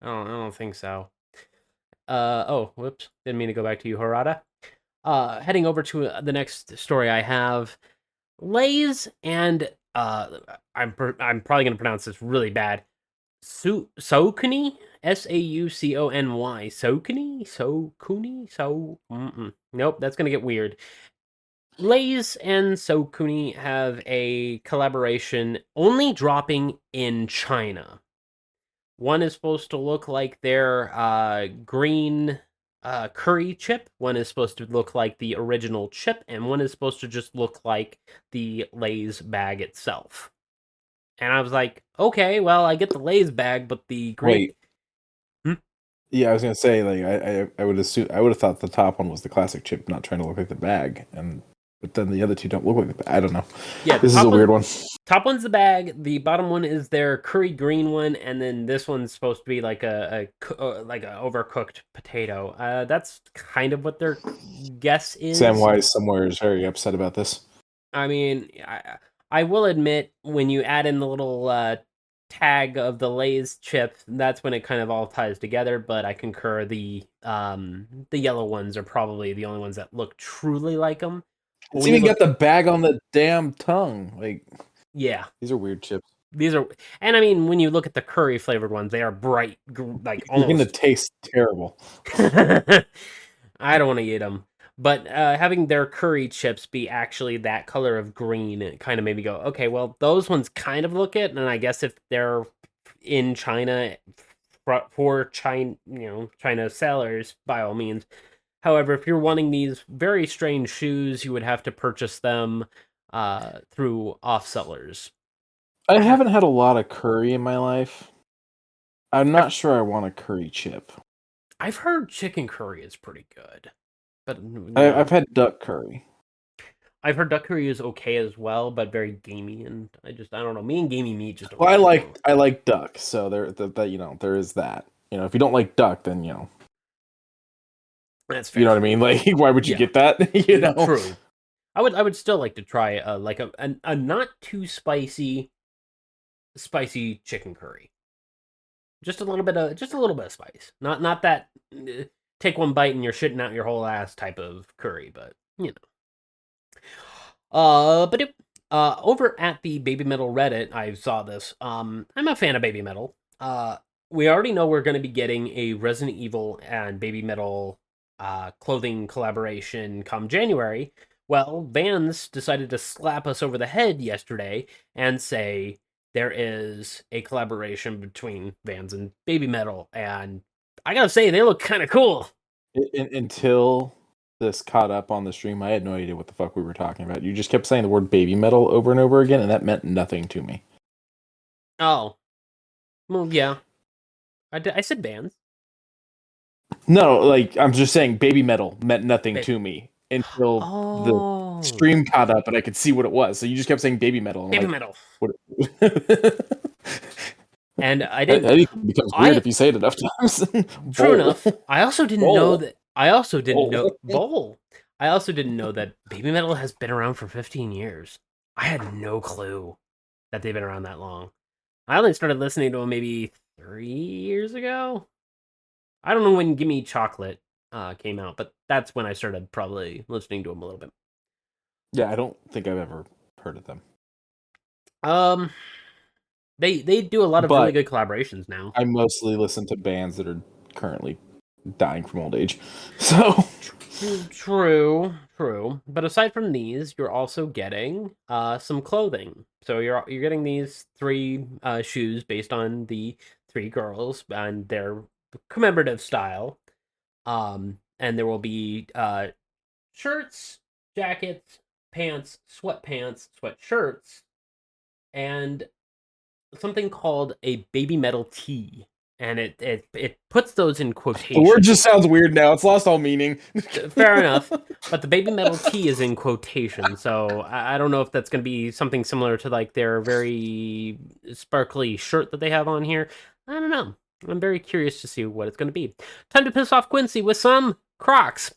I don't think so. Oh, whoops, didn't mean to go back to you, Harada. Heading over to the next story I have, Lay's and I'm probably gonna pronounce this really bad. Saucony, Saucony, Nope, that's gonna get weird. Lay's and Saucony have a collaboration only dropping in China. One is supposed to look like their green curry chip. One is supposed to look like the original chip, and one is supposed to just look like the Lay's bag itself. And I was like, okay, well, I get the Lay's bag, but the green. Wait. Yeah, I was gonna say, like, I would assume I would have thought the top one was the classic chip, not trying to look like the bag, but then the other two don't look like the bag. I don't know. Yeah, the This is a weird one. top one's the bag. The bottom one is their curry green one, and then this one's supposed to be like like a overcooked potato. That's kind of what their guess is. Samwise somewhere is very upset about this. I mean, I will admit when you add in the little tag of the Lay's chip, that's when it kind of all ties together. But I concur the yellow ones are probably the only ones that look truly like them. But It's when you even look, got the bag on the damn tongue. Like, yeah, these are weird chips. these are, and I mean, when you look at the curry flavored ones, they are bright, like They're gonna almost. taste terrible. I don't want to eat them. But having their curry chips be actually that color of green, it kind of made me go, okay, well, those ones kind of look it, and I guess if they're in China for China, China sellers, by all means. However, if you're wanting these very strange shoes, you would have to purchase them through off sellers. I haven't had a lot of curry in my life. I'm not sure I want a curry chip. I've heard chicken curry is pretty good, but I've had duck curry. I've heard duck curry is okay as well, but very gamey, and I don't know. Me and gamey meat just don't. Well, really I like duck, so there is that. If you don't like duck, then That's fair. you know what I mean. Like, why would you get that? True. I would still like to try like a not too spicy chicken curry. Just a little bit of spice. Not that take one bite and you're shitting out your whole ass type of curry, but over at the Baby Metal Reddit, I saw this. I'm a fan of Baby Metal. We already know we're going to be getting a Resident Evil and Baby Metal clothing collaboration come January. Well, Vans decided to slap us over the head yesterday and say there is a collaboration between Vans and Baby Metal, and I gotta say, they look kind of cool. Until this caught up on the stream, I had no idea what the fuck we were talking about. You just kept saying the word baby metal over and over again, and that meant nothing to me. Oh. Well, yeah. I said Vans. No, like, I'm just saying baby metal meant nothing to me until the stream caught up and I could see what it was. So you just kept saying baby metal. And Baby like, metal. What? And I didn't. It becomes weird if you say it enough times. True enough. I also didn't know that. I also didn't know Bowl. I also didn't know that Baby Metal has been around for 15 years. I had no clue that they've been around that long. I only started listening to them maybe 3 years ago. I don't know when Gimme Chocolate came out, but that's when I started probably listening to them a little bit. Yeah, I don't think I've ever heard of them. They do a lot of really good collaborations now. I mostly listen to bands that are currently dying from old age. So true. But aside from these, you're also getting some clothing. So you're getting these 3 shoes based on the 3 girls and their commemorative style. And there will be shirts, jackets, pants, sweatpants, sweatshirts, and something called a Baby Metal tee. And it puts those in quotations. The word just sounds weird now. It's lost all meaning. Fair enough. But the Baby Metal tee is in quotation, so I don't know if that's going to be something similar to like their very sparkly shirt that they have on here. I don't know. I'm very curious to see what it's going to be. Time to piss off Quincy with some Crocs.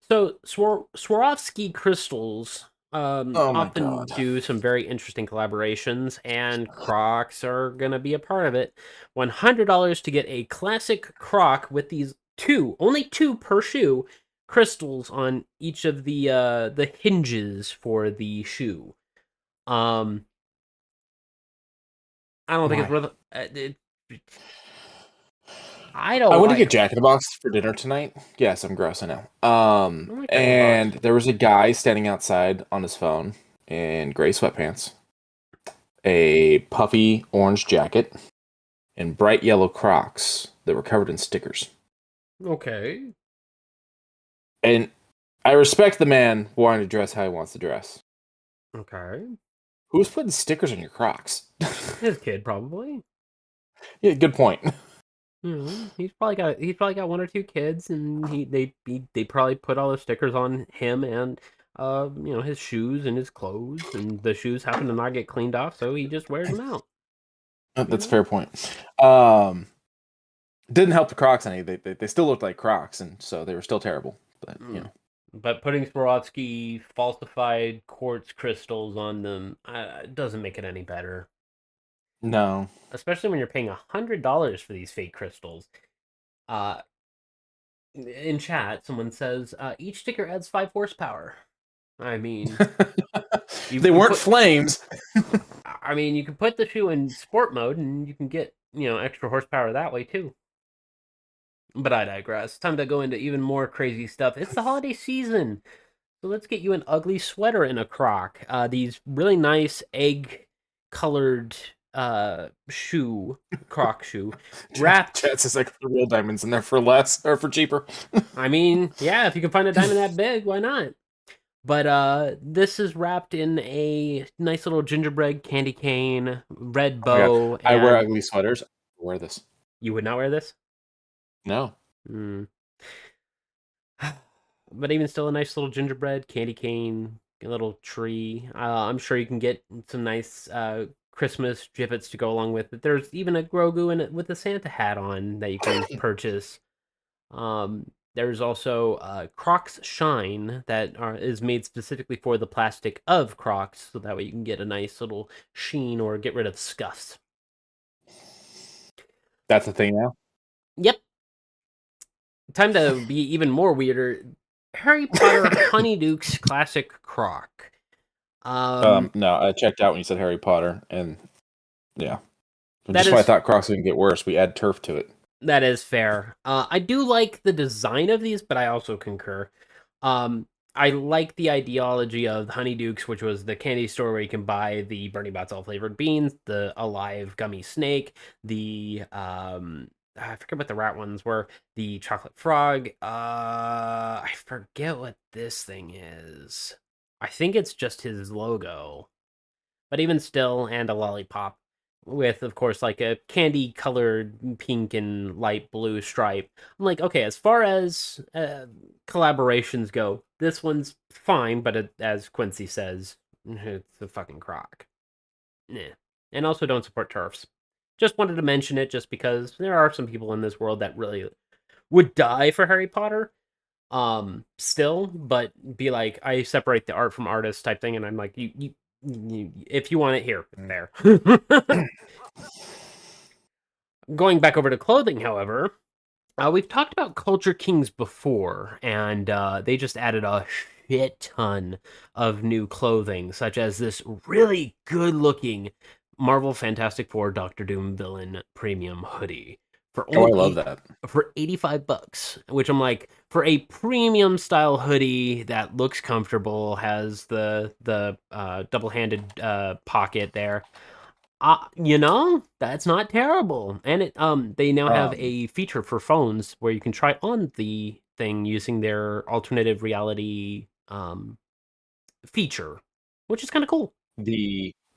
So Swarovski crystals often do some very interesting collaborations, and Crocs are going to be a part of it. $100 to get a classic Croc with these only two per shoe, crystals on each of the hinges for the shoe. I don't think it's worth it. I want to get Jack in the Box for dinner tonight. Yes, I'm gross, I know. And there was a guy standing outside on his phone in gray sweatpants, a puffy orange jacket, and bright yellow Crocs that were covered in stickers. Okay. And I respect the man wanting to dress how he wants to dress. Okay. Who's putting stickers on your Crocs? His kid, probably. Yeah, good point. He's probably got 1 or 2 kids, and they probably put all the stickers on him and his shoes and his clothes, and the shoes happen to not get cleaned off, so he just wears them out. That's a fair point. Didn't help the Crocs any. They still looked like Crocs, and so they were still terrible. But But putting Swarovski falsified quartz crystals on them doesn't make it any better. No. Especially when you're paying $100 for these fake crystals. In chat, someone says, each sticker adds 5 horsepower. I mean... they weren't flames! I mean, you can put the shoe in sport mode, and you can get, extra horsepower that way, too. But I digress. Time to go into even more crazy stuff. It's the holiday season! So let's get you an ugly sweater in a Croc. These really nice egg-colored... Croc shoe, wrapped. Chat says like the real diamonds in there for less or for cheaper. I mean, yeah, if you can find a diamond that big, why not? But this is wrapped in a nice little gingerbread candy cane, red bow. I wear ugly sweaters. I wear this. You would not wear this? No. But even still, a nice little gingerbread candy cane, a little tree. I'm sure you can get some nice Christmas gibbets to go along with it. There's even a Grogu in it with a Santa hat on that you can purchase. There's also Crocs Shine that is made specifically for the plastic of Crocs, so that way you can get a nice little sheen or get rid of scuffs. That's a thing now? Yep. Time to be even more weirder. Harry Potter Honeydukes Classic Croc. No, I checked out when you said Harry Potter, and yeah. Just when I thought Crocs would get worse, we add turf to it. That is fair. I do like the design of these, but I also concur. I like the ideology of Honeydukes, which was the candy store where you can buy the Bernie Bott's flavored beans, the alive gummy snake, the I forget what the rat ones were, the chocolate frog. I forget what this thing is. I think it's just his logo, but even still, and a lollipop with, of course, like a candy colored pink and light blue stripe. I'm like, okay, as far as collaborations go, this one's fine, but as Quincy says, it's a fucking crock. Yeah. And also don't support turfs. Just wanted to mention it just because there are some people in this world that really would die for Harry Potter. Still, but be like, I separate the art from artist type thing, and I'm like, you if you want it here, there. Going back over to clothing, however, we've talked about Culture Kings before, and they just added a shit ton of new clothing, such as this really good-looking Marvel Fantastic Four Doctor Doom villain premium hoodie for Oh, only I love that. for $85, which I'm like, for a premium style hoodie that looks comfortable, has the double-handed pocket there. That's not terrible. And they now have Um, a feature for phones where you can try on the thing using their alternative reality feature, which is kind of cool.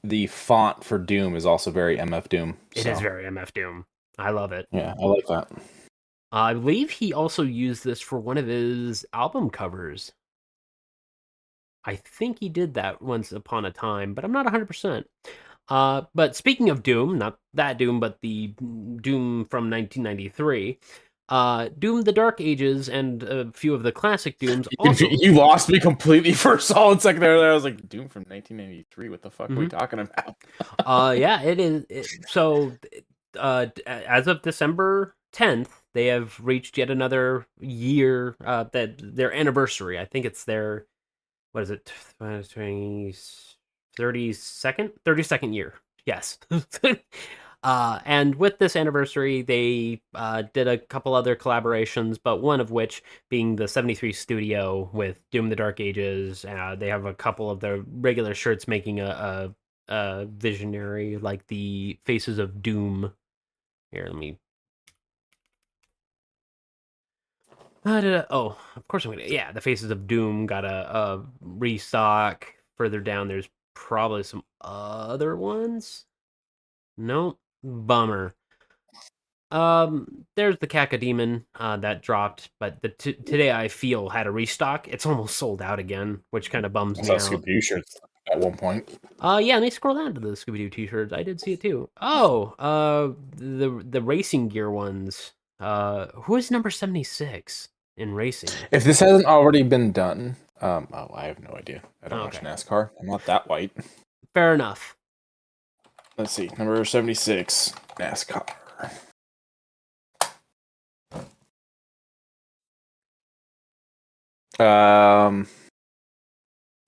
the font for Doom is also very MF Doom. It is So very MF Doom. I love it. yeah, I like that. I believe he also used this for one of his album covers. I think he did that once upon a time, but I'm not 100%. But speaking of Doom, not that Doom, but the Doom from 1993, Doom the Dark Ages and a few of the classic Dooms also. You lost me completely for a solid second there. I was like, Doom from 1993. What the fuck are we talking about? Yeah, it is. So, as of December 10th, they have reached yet another year, that their anniversary. I think it's their, what is it, 32nd year. Yes. And with this anniversary, they did a couple other collaborations, but one of which being the 73 studio with Doom the Dark Ages. They have a couple of their regular shirts making a visionary, like the Faces of Doom. Here, let me. Oh, of course I'm gonna. Yeah, the Faces of Doom got a restock. Further down, there's probably some other ones. Nope. Bummer. There's the Cacodemon that dropped, but today I feel had a restock. It's almost sold out again, which kind of bums I me saw out. Scooby-Doo shirts at one point. Yeah, let me scroll down to the Scooby Doo t-shirts. I did see it too. Oh, the racing gear ones. Who is number 76 in racing? If this hasn't already been done, I have no idea. I don't watch Okay. NASCAR. I'm not that white. Fair enough. Let's see, number 76, NASCAR.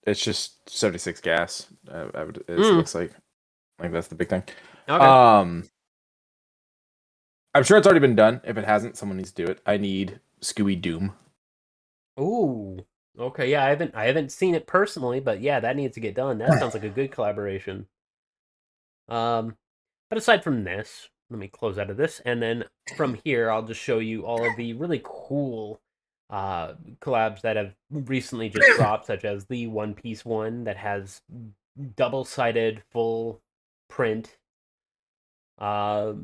It's just 76 gas. It looks like that's the big thing. Okay. I'm sure it's already been done. If it hasn't, someone needs to do it. I need Scooby Doom. Ooh. Okay, yeah, I haven't seen it personally, but yeah, that needs to get done. That sounds like a good collaboration. But aside from this, let me close out of this, and then from here, I'll just show you all of the really cool collabs that have recently just dropped, such as the One Piece one that has double-sided full print of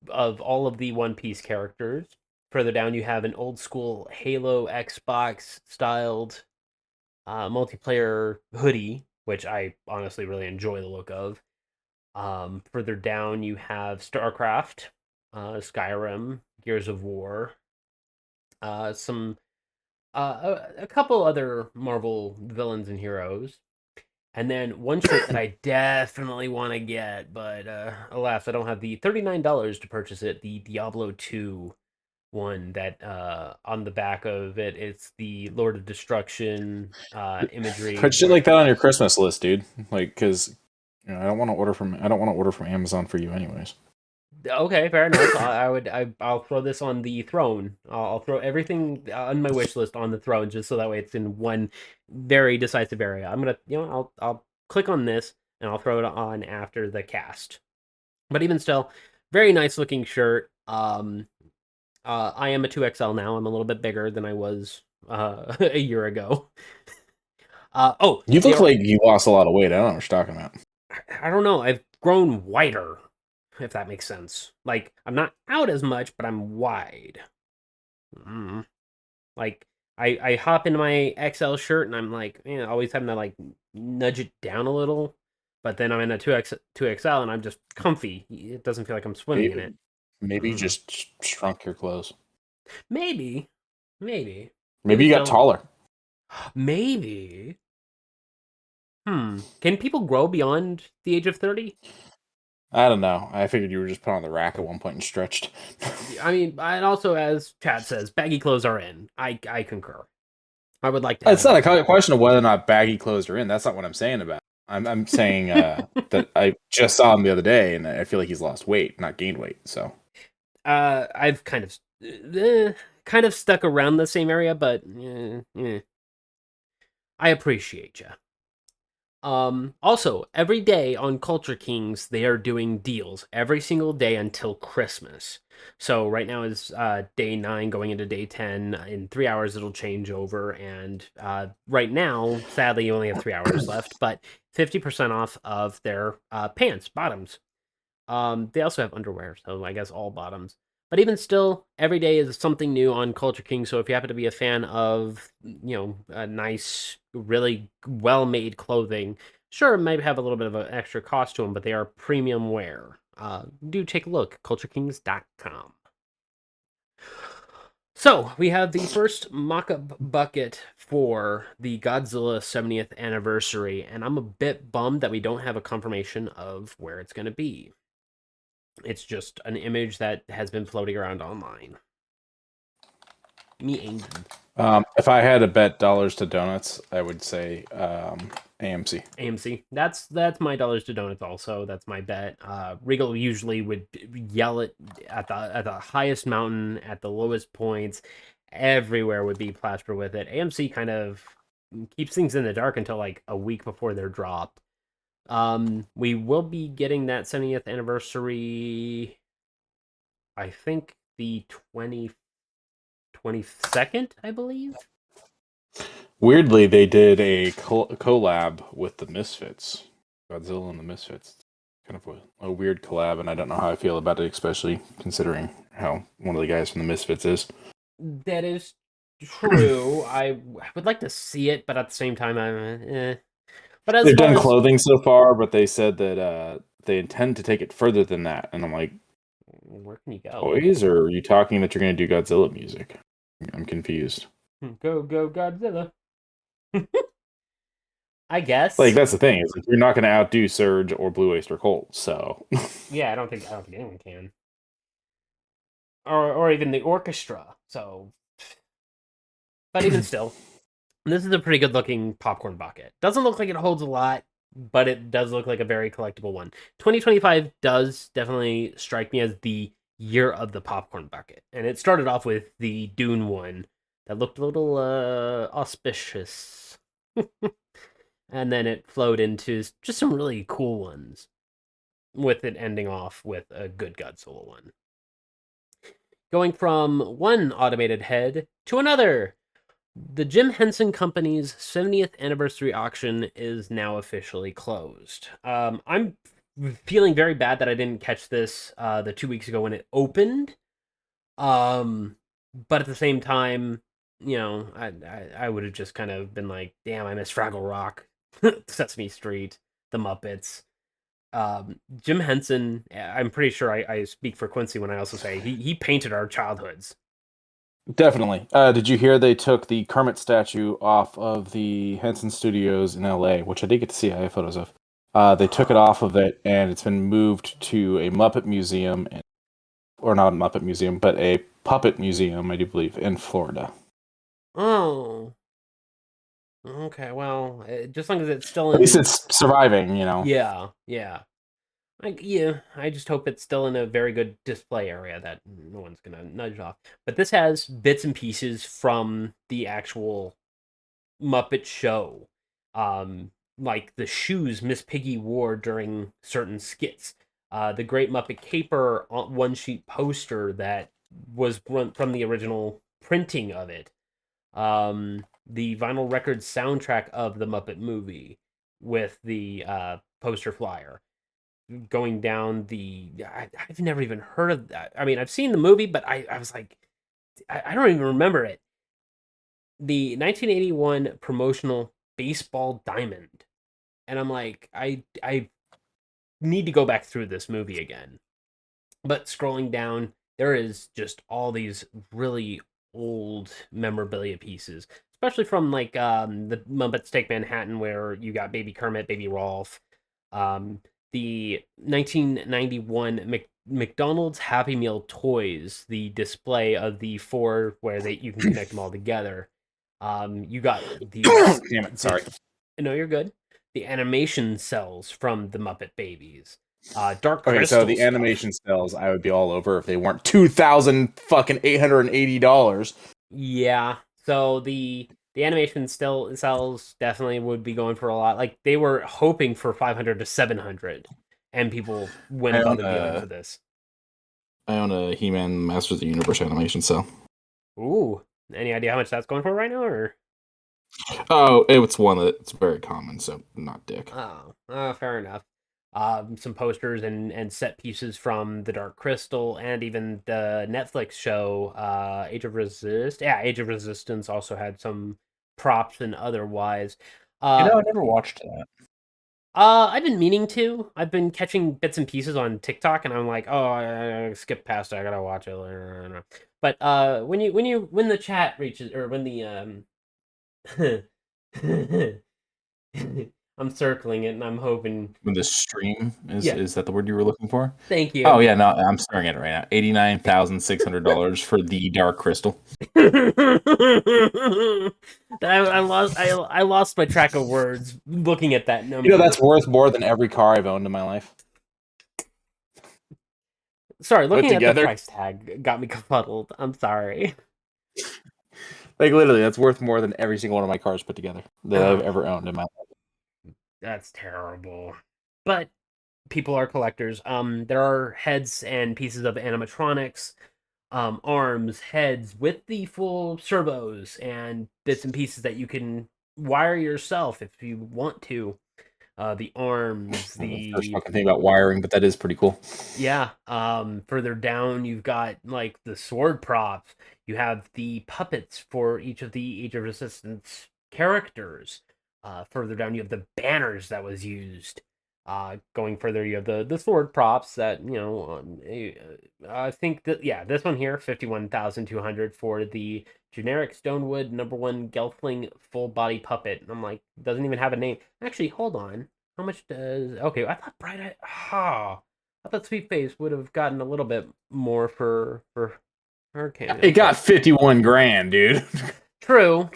all of the One Piece characters. Further down, you have an old school Halo Xbox styled multiplayer hoodie, which I honestly really enjoy the look of. Further down, you have StarCraft, Skyrim, Gears of War, some a couple other Marvel villains and heroes, and then one shirt that I definitely want to get, but alas, I don't have the $39 to purchase it. The Diablo 2 one that on the back of it, it's the Lord of Destruction imagery. Put shit like that on your Christmas list, dude. Like, because I don't want to order from Amazon for you, anyways. Okay, fair enough. I'll throw this on the throne. I'll throw everything on my wish list on the throne just so that way it's in one very decisive area. I'm gonna, I'll click on this and I'll throw it on after the cast. But even still, very nice looking shirt. I am a 2XL now. I'm a little bit bigger than I was a year ago. Oh, You look like you lost a lot of weight. I don't know what you're talking about. I don't know. I've grown wider, if that makes sense. Like, I'm not out as much, but I'm wide. Like, I hop into my XL shirt and I'm like, always having to like nudge it down a little. But then I'm in a 2XL and I'm just comfy. It doesn't feel like I'm swimming in it. Maybe you just shrunk your clothes. Maybe. Maybe you got taller. Maybe. Can people grow beyond the age of 30? I don't know. I figured you were just put on the rack at one point and stretched. I mean, and also as Chad says, baggy clothes are in. I concur. I would like to. It's not a question of whether or not baggy clothes are in. That's not what I'm saying about. I'm saying that I just saw him the other day, and I feel like he's lost weight, not gained weight. So, I've kind of stuck around the same area, but I appreciate you. Also, every day on Culture Kings, they are doing deals every single day until Christmas. So right now is day 9 going into day 10. In 3 hours, it'll change over. And right now, sadly, you only have 3 hours left, but 50% off of their pants, bottoms. They also have underwear, so I guess all bottoms. But even still, every day is something new on Culture King. So if you happen to be a fan of, a nice, really well-made clothing, sure, it might have a little bit of an extra cost to them, but they are premium wear. Do take a look, culturekings.com. So we have the first mock-up bucket for the Godzilla 70th anniversary, and I'm a bit bummed that we don't have a confirmation of where it's going to be. It's just an image that has been floating around online. Me angry. If I had to bet dollars to donuts, I would say AMC. AMC. That's my dollars to donuts. Also, that's my bet. Regal usually would yell it at the highest mountain, at the lowest points. Everywhere would be plastered with it. AMC kind of keeps things in the dark until like a week before they're dropped. We will be getting that 70th anniversary, I think the 22nd, I believe. Weirdly, they did a collab with the Misfits. Godzilla and the Misfits. Kind of a weird collab, and I don't know how I feel about it, especially considering how one of the guys from the Misfits is. That is true. I would like to see it, but at the same time, But they've done clothing so far, but they said that they intend to take it further than that. And I'm like, where can you go? Toys, or are you talking that you're going to do Godzilla music? I'm confused. Go Godzilla. I guess. Like, that's the thing, is like, you're not going to outdo Surge or Blue Oyster Cult, so. Yeah, I don't think anyone can. Or even the orchestra. So, but even still, this is a pretty good looking popcorn bucket. Doesn't look like it holds a lot, but it does look like a very collectible one. 2025 does definitely strike me as the year of the popcorn bucket. And it started off with the Dune one that looked a little auspicious. And then it flowed into just some really cool ones, with it ending off with a good Godzilla one. Going from one automated head to another. The Jim Henson Company's 70th anniversary auction is now officially closed. I'm feeling very bad that I didn't catch this the 2 weeks ago when it opened. But at the same time, I would have just kind of been like, damn, I miss Fraggle Rock, Sesame Street, The Muppets. Jim Henson, I'm pretty sure I speak for Quincy when I also say he painted our childhoods. Definitely. Did you hear they took the Kermit statue off of the Henson Studios in LA, which I did get to see. I have photos of. They took it off of it, and it's been moved to a Muppet Museum, or not a Muppet Museum, but a Puppet Museum, I do believe, in Florida. Oh. Okay, well, just as long as it's still in... At least it's surviving, Yeah. I just hope it's still in a very good display area that no one's gonna nudge off. But this has bits and pieces from the actual Muppet Show, like the shoes Miss Piggy wore during certain skits, the Great Muppet Caper one sheet poster that was from the original printing of it, the vinyl record soundtrack of the Muppet movie with the poster flyer going down I've never even heard of that. I mean, I've seen the movie, but I was like, I don't even remember it. The 1981 promotional baseball diamond, and I'm like, I need to go back through this movie again. But scrolling down, there is just all these really old memorabilia pieces, especially from like the Muppets Take Manhattan, where you got Baby Kermit, Baby Rolf, um, the 1991 McDonald's Happy Meal toys, the display of the four where you can connect them all together. You got these. Damn it, sorry. No, you're good. The animation cells from the Muppet Babies. Dark Okay, Crystal so the stuff. animation cells, I would be all over if they weren't $2,880. Yeah. So the animation still cells definitely would be going for a lot. Like they were hoping for 500 to 700, and people went I above own and beyond a for this. He-Man Masters of the Universe animation cell. Ooh. Any idea how much that's going for right now, or? Oh, it's one that's very common, so not dick. Oh, fair enough. Some posters and set pieces from the Dark Crystal and even the Netflix show Age of Resistance also had some props and otherwise. I Uh, never watched that. I've been meaning to. I've been catching bits and pieces on TikTok, and I'm like, oh, I skip past it. I gotta watch it later. But when the chat reaches, or when the I'm circling it, and I'm hoping. When the stream Yeah, is that the word you were looking for? thank Oh you. yeah, no, I'm staring at it right now. $89,600 for the Dark Crystal. I lost my track of words looking at that number. That's worth more than every car I've owned in my life. Sorry, looking at the together. price tag got me confuddled. I'm sorry. Like literally, that's worth more than every single one of my cars put together that I've Oh, ever owned in my life. that's terrible. But people are collectors. There are heads and pieces of animatronics, arms, heads with the full servos and bits and pieces that you can wire yourself if you want to. The arms, The first the fucking thing about wiring, but that is pretty cool. yeah. Further down, you've got like the sword props. You have the puppets for each of the Age of Resistance characters. Further down, you have the banners that was used. Going further, you have the sword props that I think that this one here, 51,200 for the generic Stonewood #1 Gelfling full body puppet. And I'm like, doesn't even have a name. Actually, hold on. How much does? Okay, I thought Bright Eye. I thought Sweet Face would have gotten a little bit more for her cameo. It got 51 grand, dude. True.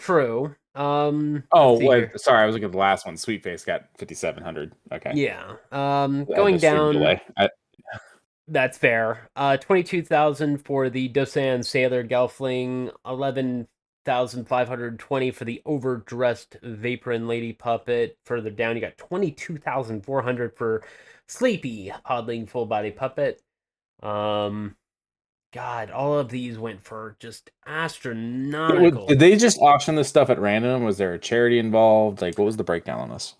Oh, Let's see here. sorry, I was looking at the last one. Sweet Face got 5,700. Okay. Yeah. I Going just streamed it down. away. That's fair. 22,000 for the Dosan Sailor Gelfling. 11,520 for the overdressed Vaporin Lady Puppet. Further down, you got 22,400 for Sleepy Podling Full Body Puppet. God, all of these went for just astronomical. Did they just auction this stuff at random? Was there a charity involved? Like, what was the breakdown on this?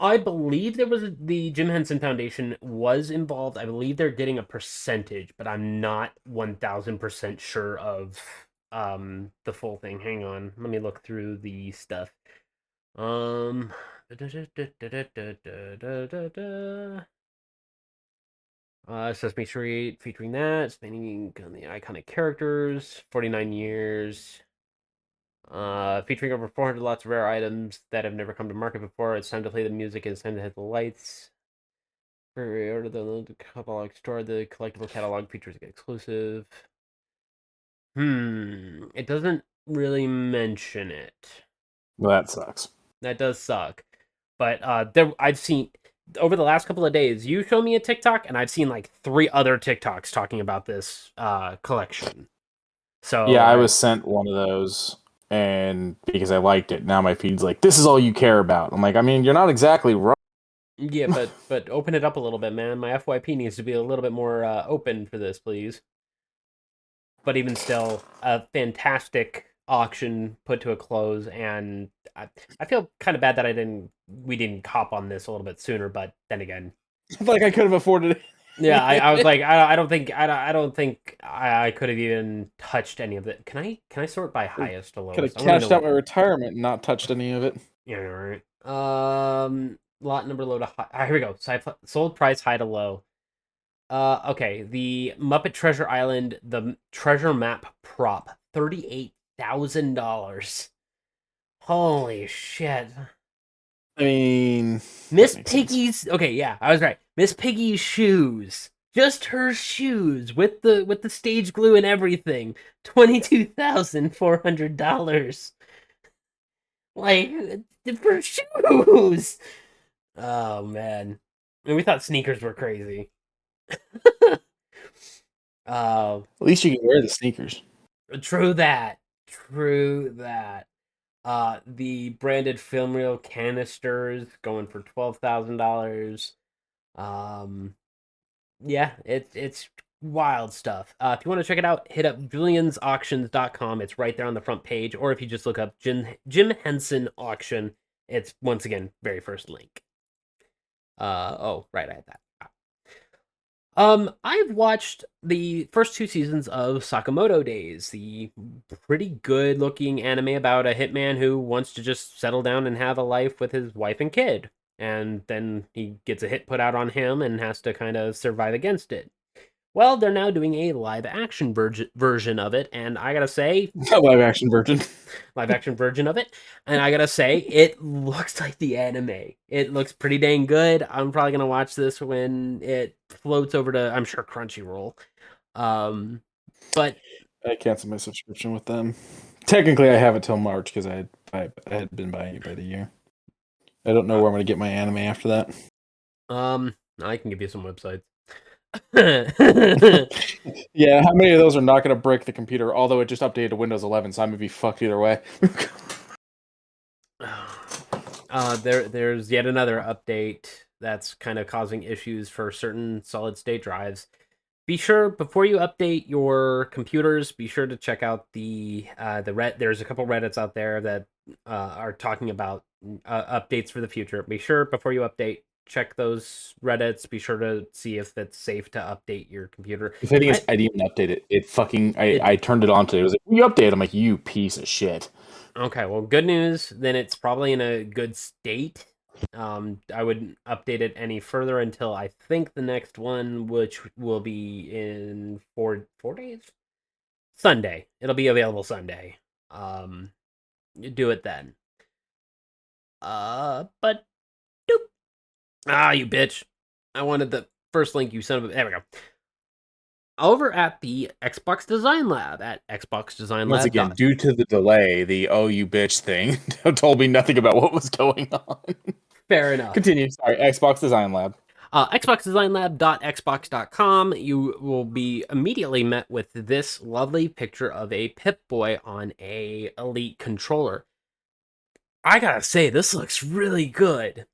I believe the Jim Henson Foundation was involved. I believe they're getting a percentage, but I'm not 1,000% sure of the full thing. Hang on, let me look through the stuff. Sesame Street featuring that, spinning on the iconic characters, 49 years. Featuring over 400 lots of rare items that have never come to market before. It's time to play the music. It's time to hit the lights. Order the catalog store. The collectible catalog features exclusive. It doesn't really mention it. Well, that sucks. That does suck. But I've seen over the last couple of days, you show me a TikTok, and I've seen like 3 other TikToks talking about this collection. So Yeah, I was sent one of those, and because I liked it, now my feed's like, "This is all you care about." I'm like, I mean, you're not exactly wrong. yeah, but open it up a little bit, man. My FYP needs to be a little bit more open for this, please. But even still, a fantastic auction put to a close, and I feel kind of bad that we didn't hop on this a little bit sooner. But then again, Like I could have afforded it. yeah, I was like, I don't think I could have even touched any of it. Can I sort by highest to Could have lowest? I want to cashed know. out my retirement and not touched any of it. Yeah, right. Lot number low to high. Here we go. Sold price high to low. Okay. The Muppet Treasure Island, the treasure map prop, $38,000. Holy shit. I mean, Miss that makes sense. Piggy's. Okay, yeah, I was right. Miss Piggy's shoes. Just her shoes with the stage glue and everything. $22,400. Like for shoes. Oh man. I mean, we thought sneakers were crazy. At least you can wear the sneakers. True that. True that. The branded film reel canisters going for $12,000. Yeah, it's wild stuff. If you want to check it out, hit up juliansauctions.com. It's right there on the front page. Or if you just look up Jim Henson auction, it's once again very first link. Oh, right, I had that. I've watched the first 2 seasons of Sakamoto Days, the pretty good looking anime about a hitman who wants to just settle down and have a life with his wife and kid. And then he gets a hit put out on him and has to kind of survive against it. Well, they're now doing a live action version of it, and I gotta say, Live action version. live action version of it, and I gotta say, it looks like the anime. It looks pretty dang good. I'm probably gonna watch this when it floats over to, I'm sure, Crunchyroll. But I canceled my subscription with them. Technically, I have it till March because I had been buying it by the year. I don't know where I'm going to get my anime after that. I can give you some websites. Yeah, how many of those are not going to break the computer? Although it just updated to Windows 11, so I'm going to be fucked either way. There's yet another update that's kind of causing issues for certain solid state drives. Be sure before you update your computers, be sure to check out the There's a couple Reddits out there that are talking about updates for the future. Be sure before you update, check those Reddits. Be sure to see if it's safe to update your computer. The thing is, I didn't even update it. I turned it on today. It was like, you update. I'm like, you piece of shit. Okay, well, good news. Then it's probably in a good state. I wouldn't update it any further until I think the next one, which will be in 4 days. Sunday. It'll be available Sunday. You do it then. But doop. Ah, you bitch. I wanted the first link, you son of a. There we go. Over at the Xbox Design Lab at Xbox Design Lab. Once again, due to the delay, the "oh you bitch" thing told me nothing about what was going on. Fair enough. Continue. Sorry, Xbox Design Lab. xboxdesignlab.xbox.com. You will be immediately met with this lovely picture of a Pip-Boy on a Elite controller. I gotta say, this looks really good.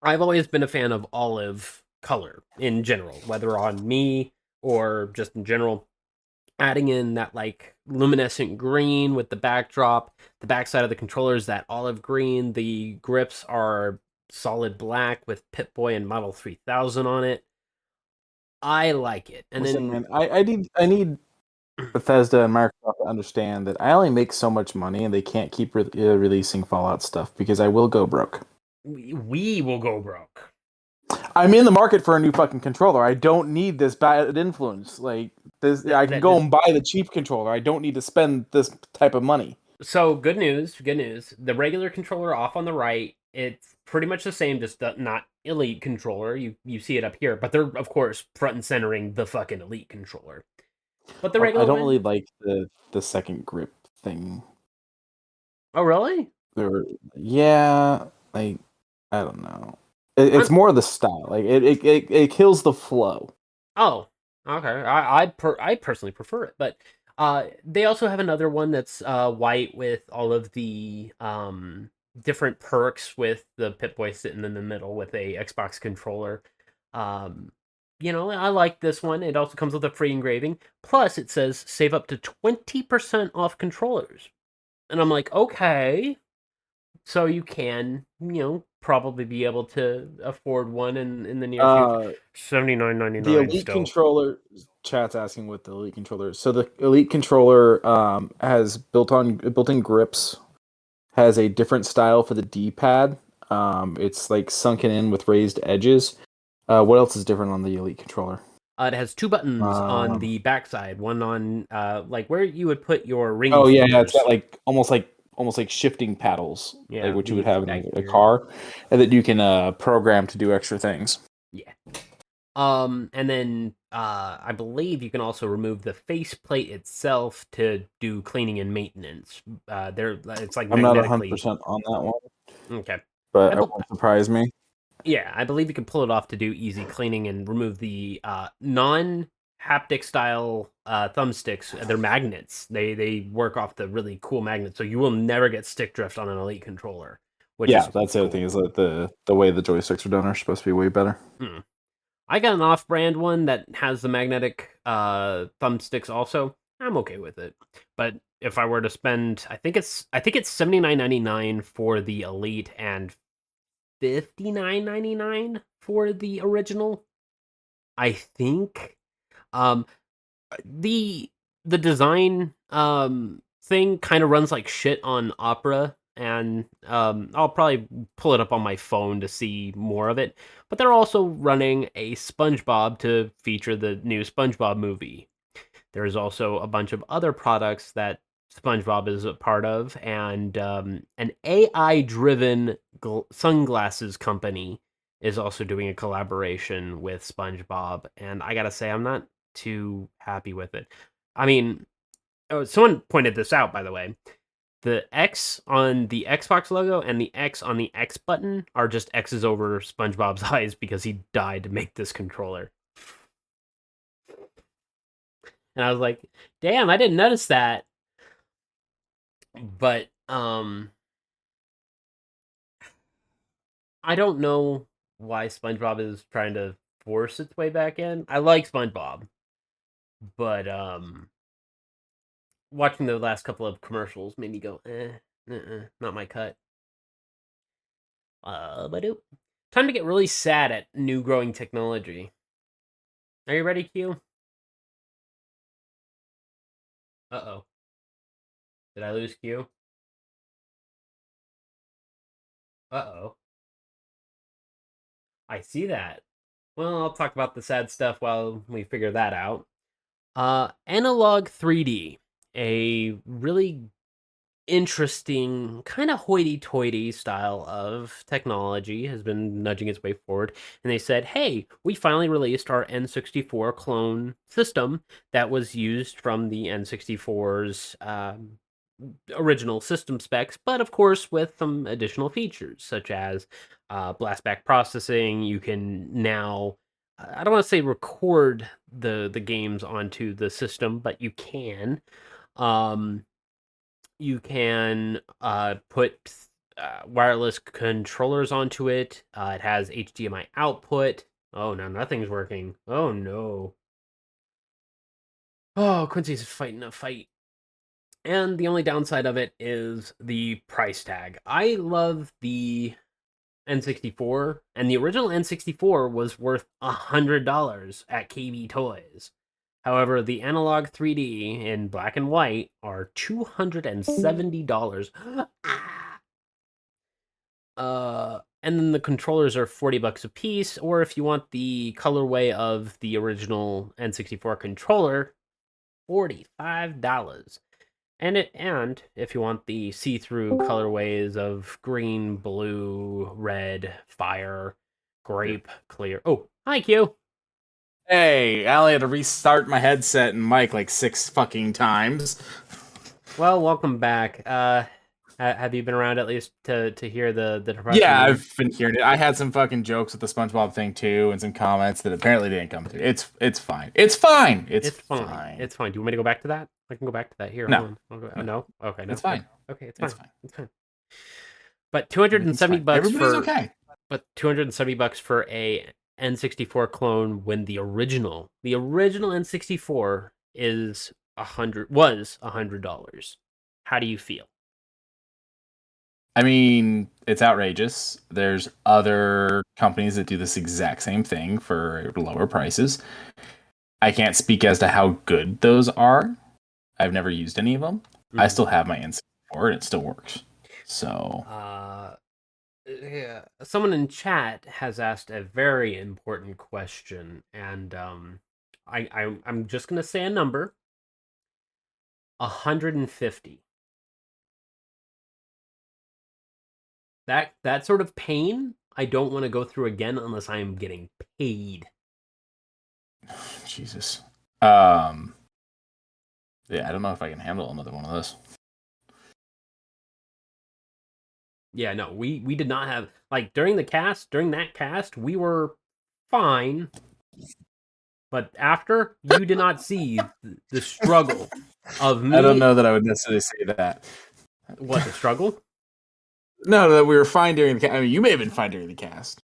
I've always been a fan of olive color in general, whether on me or just in general. Adding in that like luminescent green with the backdrop, the backside of the controller is that olive green. The grips are solid black with Pip-Boy and Model 3000 on it. I like it. And Listen, then man, I need Bethesda and Microsoft to understand that I only make so much money, and they can't keep releasing Fallout stuff because I will go broke. we will go broke. I'm in the market for a new fucking controller. I don't need this bad influence. Like this, I can go and buy the cheap controller. I don't need to spend this type of money. So good news. The regular controller off on the right, it's pretty much the same, just not Elite controller. You see it up here, but they're of course front and centering the fucking Elite controller. But the regular I don't really like the second grip thing. Oh really? Yeah, like I don't know. It's more the style. Like it kills the flow. Oh, okay. I personally prefer it, but they also have another one that's white with all of the different perks with the Pip-Boy sitting in the middle with a Xbox controller. Um, I like this one. It also comes with a free engraving. Plus, it says save up to 20% off controllers. And I'm like, okay, so you can, probably be able to afford one in the near future. Uh, the $79.99 Elite still. controller. Chat's asking what the Elite controller is. So the Elite controller has built-in grips. Has a different style for the D-pad. It's like sunken in with raised edges. What else is different on the Elite controller? It has two buttons on Um, the backside. One on like where you would put your ring oh yeah, it's fingers. got like almost like shifting paddles, like Yeah, what you would these have in back a here. car, and that you can program to do extra things. Yeah. And then I believe you can also remove the faceplate itself to do cleaning and maintenance. It's like I'm not magnetically 100% on that one, okay. but I it bel won't surprise me. Yeah, I believe you can pull it off to do easy cleaning and remove the non haptic style thumbsticks. They're magnets. They work off the really cool magnets, so you will never get stick drift on an Elite controller, which Yeah, is that's the other thing cool. is that the way the joysticks are done are supposed to be way better. Hmm. I got an off-brand one that has the magnetic thumbsticks also. I'm okay with it. But if I were to spend, I think it's $79.99 for the Elite and $59.99 for the original. I think um the the design thing kind of runs like shit on Opera, and I'll probably pull it up on my phone to see more of it. But they're also running a SpongeBob to feature the new SpongeBob movie. There's also a bunch of other products that SpongeBob is a part of, and an AI-driven sunglasses company is also doing a collaboration with SpongeBob. And I gotta say, I'm not too happy with it. I mean, someone pointed this out, by the way. The X on the Xbox logo and the X on the X button are just X's over SpongeBob's eyes because he died to make this controller. And I was like, damn, I didn't notice that. But I don't know why SpongeBob is trying to force its way back in. I like SpongeBob, but watching the last couple of commercials made me go, not my cut. But time to get really sad at new growing technology. Are you ready, Q? Uh-oh. Did I lose Q? Uh-oh. I see that. Well, I'll talk about the sad stuff while we figure that out. Analog 3D, a really interesting, kind of hoity-toity style of technology has been nudging its way forward. And they said, hey, we finally released our N64 clone system that was used from the N64's original system specs, but of course with some additional features, such as blastback processing. You can now, I don't want to say record the games onto the system, but you can. Um, you can put wireless controllers onto it. It has HDMI output. Oh, now nothing's working. Oh, no. Oh, Quincy's fighting a fight. And the only downside of it is the price tag. I love the N64, and the original N64 was worth $100 at KB Toys. However, the analog 3D in black and white are $270. And then the controllers are $40 a piece, or if you want the colorway of the original N64 controller, $45. And if you want the see-through colorways of green, blue, red, fire, grape, clear. Oh, hi Q. Hey, I only had to restart my headset and mic like 6 fucking times. Well, welcome back. Have you been around at least to hear the depressing Yeah, news? I've been hearing it. I had some fucking jokes with the SpongeBob thing too, and some comments that apparently didn't come through. It's fine. It's fine. It's fine. fine. It's fine. Do you want me to go back to that? I can go back to that. Here, hold No, on. I'll go, oh, no, no? Okay, no. it's fine. Okay, it's It's fine. fine. It's fine. But 270 Everything's fine. bucks Everybody's for okay. but 270 bucks for a N64 clone when the original N64 was $100. How do you feel? I mean, it's outrageous. There's other companies that do this exact same thing for lower prices. I can't speak as to how good those are. I've never used any of them. I still have my N64 and it still works. So, yeah, someone in chat has asked a very important question, and I'm just gonna say a number. 150. That sort of pain I don't want to go through again unless I am getting paid. Jesus. Yeah, I don't know if I can handle another one of those. Yeah, no, we did not have, like, during that cast, we were fine. But after, you did not see the struggle of me. I don't know that I would necessarily say that. What, the struggle? No, that we were fine during the cast. I mean, you may have been fine during the cast.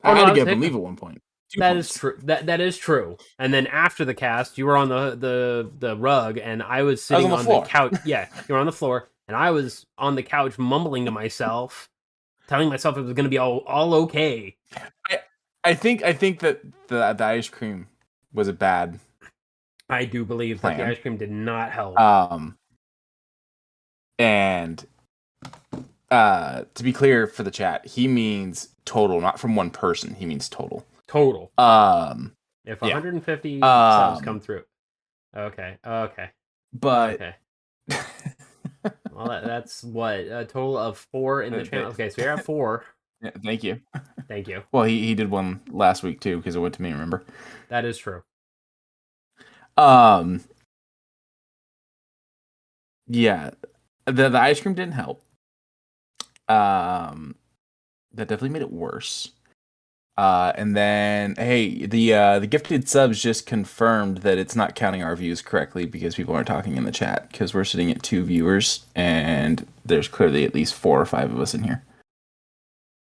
I had to get up and leave at one point. That is true. That is true. And then after the cast, you were on the rug, and I was sitting on the couch. Yeah, you were on the floor, and I was on the couch mumbling to myself, telling myself it was going to be all okay. I think that the ice cream was a bad. I do believe that the ice cream did not help. And to be clear for the chat, he means total, not from one person. He means total. Total. If 150 subs come through. Okay. But okay. Well, that's what, a total of 4 in the channel. Okay, so you're at 4. Yeah, thank you. Thank you. Well, he did one last week too because it went to me. Remember? That is true. Yeah, the ice cream didn't help. That definitely made it worse. And then, hey, the gifted subs just confirmed that it's not counting our views correctly because people aren't talking in the chat because we're sitting at 2 viewers and there's clearly at least 4 or 5 of us in here.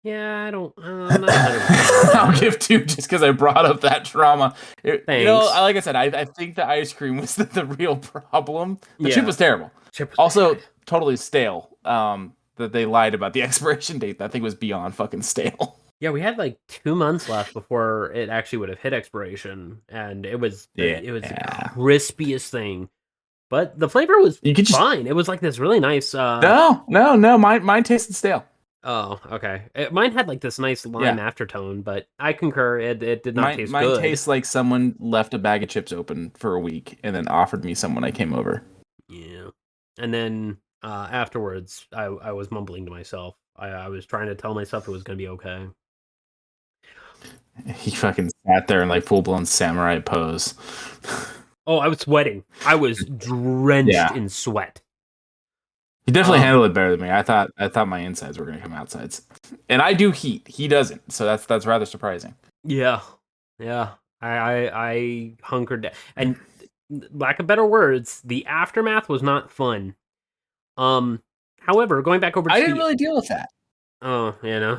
Yeah, I'm not 100%. I'll give 2 just because I brought up that trauma. Thanks. You know, like I said, I think the ice cream was the real problem. The chip was terrible. Also, totally stale. That they lied about the expiration date. That thing was beyond fucking stale. Yeah, we had like 2 months left before it actually would have hit expiration, and it was the crispiest thing. But the flavor was fine. It was like this really nice. No. Mine tasted stale. Oh, okay. Mine had like this nice lime aftertone, but I concur. It did not taste good. Mine tastes like someone left a bag of chips open for a week and then offered me some when I came over. Yeah, and then afterwards, I was mumbling to myself. I was trying to tell myself it was going to be okay. He fucking sat there in like full blown samurai pose. Oh, I was sweating. I was drenched in sweat. He definitely handled it better than me. I thought my insides were going to come outsides, and I do heat. He doesn't, so that's rather surprising. Yeah. I hunkered down, and lack of better words, the aftermath was not fun. However, going back over to I didn't really deal with that. Oh, you know.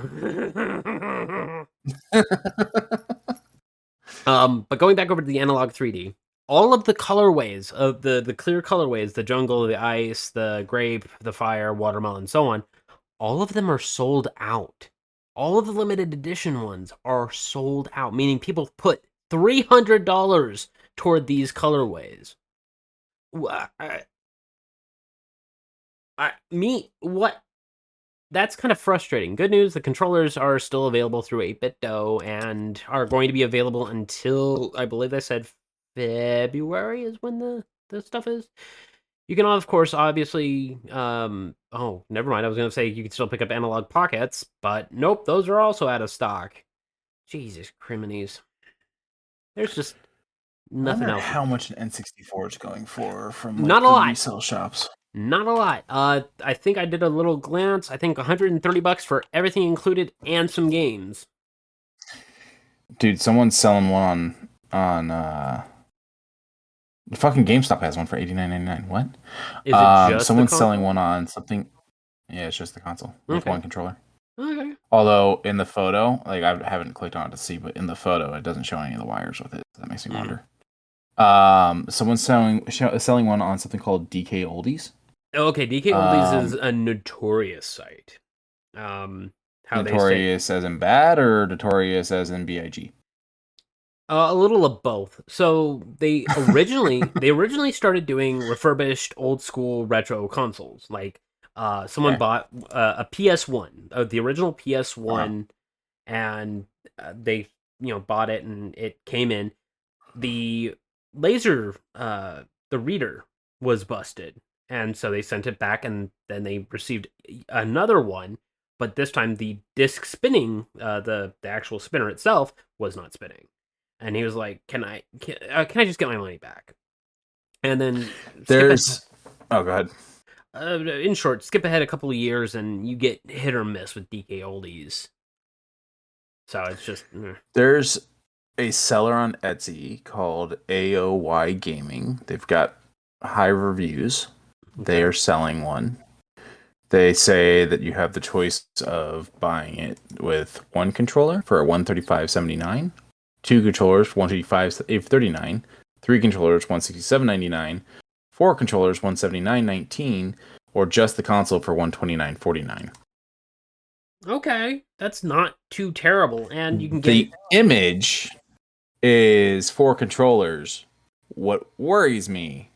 But going back over to the analog 3D, all of the colorways of the clear colorways, the jungle, the ice, the grape, the fire, watermelon, so on, all of them are sold out. All of the limited edition ones are sold out, meaning people put $300 toward these colorways. What? That's kind of frustrating. Good news, the controllers are still available through 8BitDo and are going to be available until, I believe they said February is when the stuff is. You can, of course, obviously, oh, never mind. I was going to say you can still pick up analog pockets, but nope, those are also out of stock. Jesus criminies. There's just nothing else. How much an N64 is going for from not a lot. resale shops? Not a lot. I think I did a little glance. I think $130 for everything included and some games. Dude, someone's selling one on fucking GameStop has one for $89.99. What? Is it just the Someone's selling console? one on something. Yeah, it's just the console with Okay. one controller. Okay. Although in the photo, like I haven't clicked on it to see, but in the photo, it doesn't show any of the wires with it. That makes me wonder. Someone's selling one on something called DK Oldies. Okay, DK Oldies is a notorious site. How they say Notorious as in bad or notorious as in big? a little of both. So they originally started doing refurbished old school retro consoles. Like someone Okay. bought a PS1, the original Uh-huh. PS1, and they bought it and it came in. The laser, the reader was busted, and so they sent it back, and then they received another one. But this time, the disc spinning, the actual spinner itself, was not spinning. And he was like, can I just get my money back?" And then There's. Oh, go ahead. in short, skip ahead a couple of years, and you get hit or miss with DK Oldies. So it's just There's a seller on Etsy called AOY Gaming. They've got high reviews. They are selling one. They say that you have the choice of buying it with one controller for $135.79, two controllers for $155.39, three controllers $167.99, four controllers $179.19, or just the console for $129.49. okay. That's not too terrible, and you can get The it. image is four controllers. What worries me,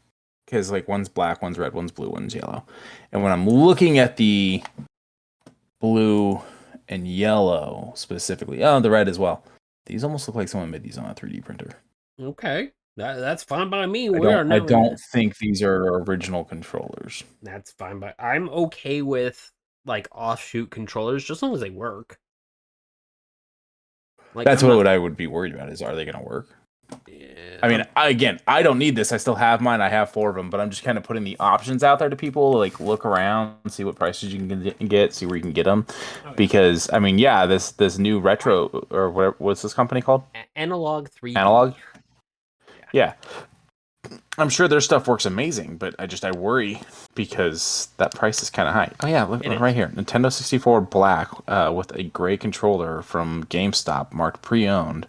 because like one's black, one's red, one's blue, one's yellow, and when I'm looking at the blue and yellow specifically, oh, the red as well, these almost look like someone made these on a 3D printer. Okay, that's fine by me. I We don't are I never. don't think these are original controllers. That's fine, but I'm okay with like offshoot controllers, just as long as they work. Like That's I'm not. what I would be worried about, is are they going to work? Yeah, I mean, I don't need this. I still have mine. I have four of them, but I'm just kind of putting the options out there to people. Like, look around, see what prices you can get, see where you can get them. okay. Because I mean, yeah, this new retro, or whatever, what's this company called? Analog 3D. Analog. Yeah. Yeah, I'm sure their stuff works amazing, but I worry because that price is kind of high. Oh yeah, look It is. right here, Nintendo 64 Black with a gray controller from GameStop, marked pre-owned,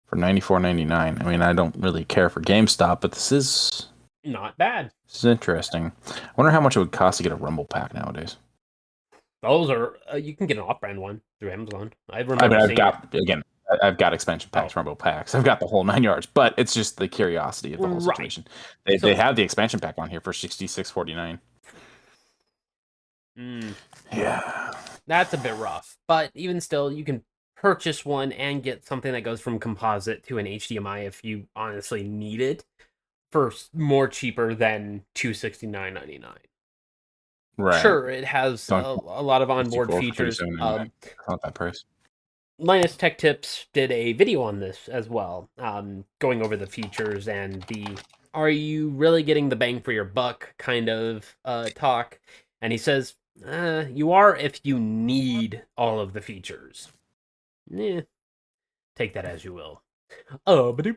for $94.99. I mean, I don't really care for GameStop, but this is Not bad. interesting. I wonder how much it would cost to get a Rumble Pack nowadays. Those are you can get an off-brand one through Amazon. I I remember mean, seeing it. I've got expansion packs, Rumble Packs. I've got the whole 9 yards, but it's just the curiosity of the whole Right. situation. So- They have the expansion pack on here for $66.49. Yeah. That's a bit rough, but even still, you can purchase one and get something that goes from composite to an HDMI if you honestly need it for more cheaper than $269.99. Right. Sure, it has a lot of onboard 64 for features. $37.99. That's not that price. Linus Tech Tips did a video on this as well, going over the features and the "are you really getting the bang for your buck" kind of talk. And he says, "You are if you need all of the features." Take that as you will. The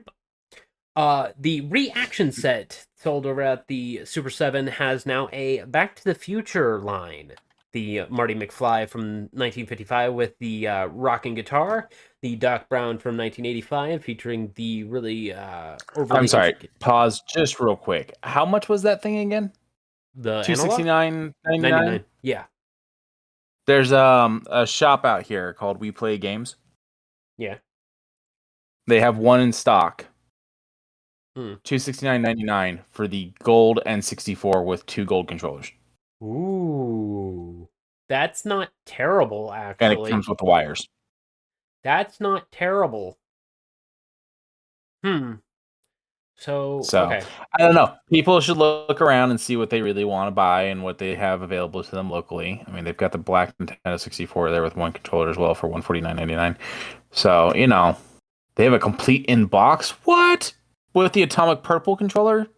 reaction set sold over at the Super 7 has now a Back to the Future line. The Marty McFly from 1955 with the rocking guitar. The Doc Brown from 1985 featuring the really overly... I'm sorry. Pause just real quick. How much was that thing again? The $269.99. 99. Yeah. There's a shop out here called We Play Games. Yeah. They have one in stock. $269.99 for the gold N64 with two gold controllers. Ooh. That's not terrible, actually. And it comes with the wires. That's not terrible. So, okay. I don't know. People should look around and see what they really want to buy and what they have available to them locally. I mean, they've got the black Nintendo 64 there with one controller as well for $149.99. So, they have a complete in-box. What? With the atomic purple controller?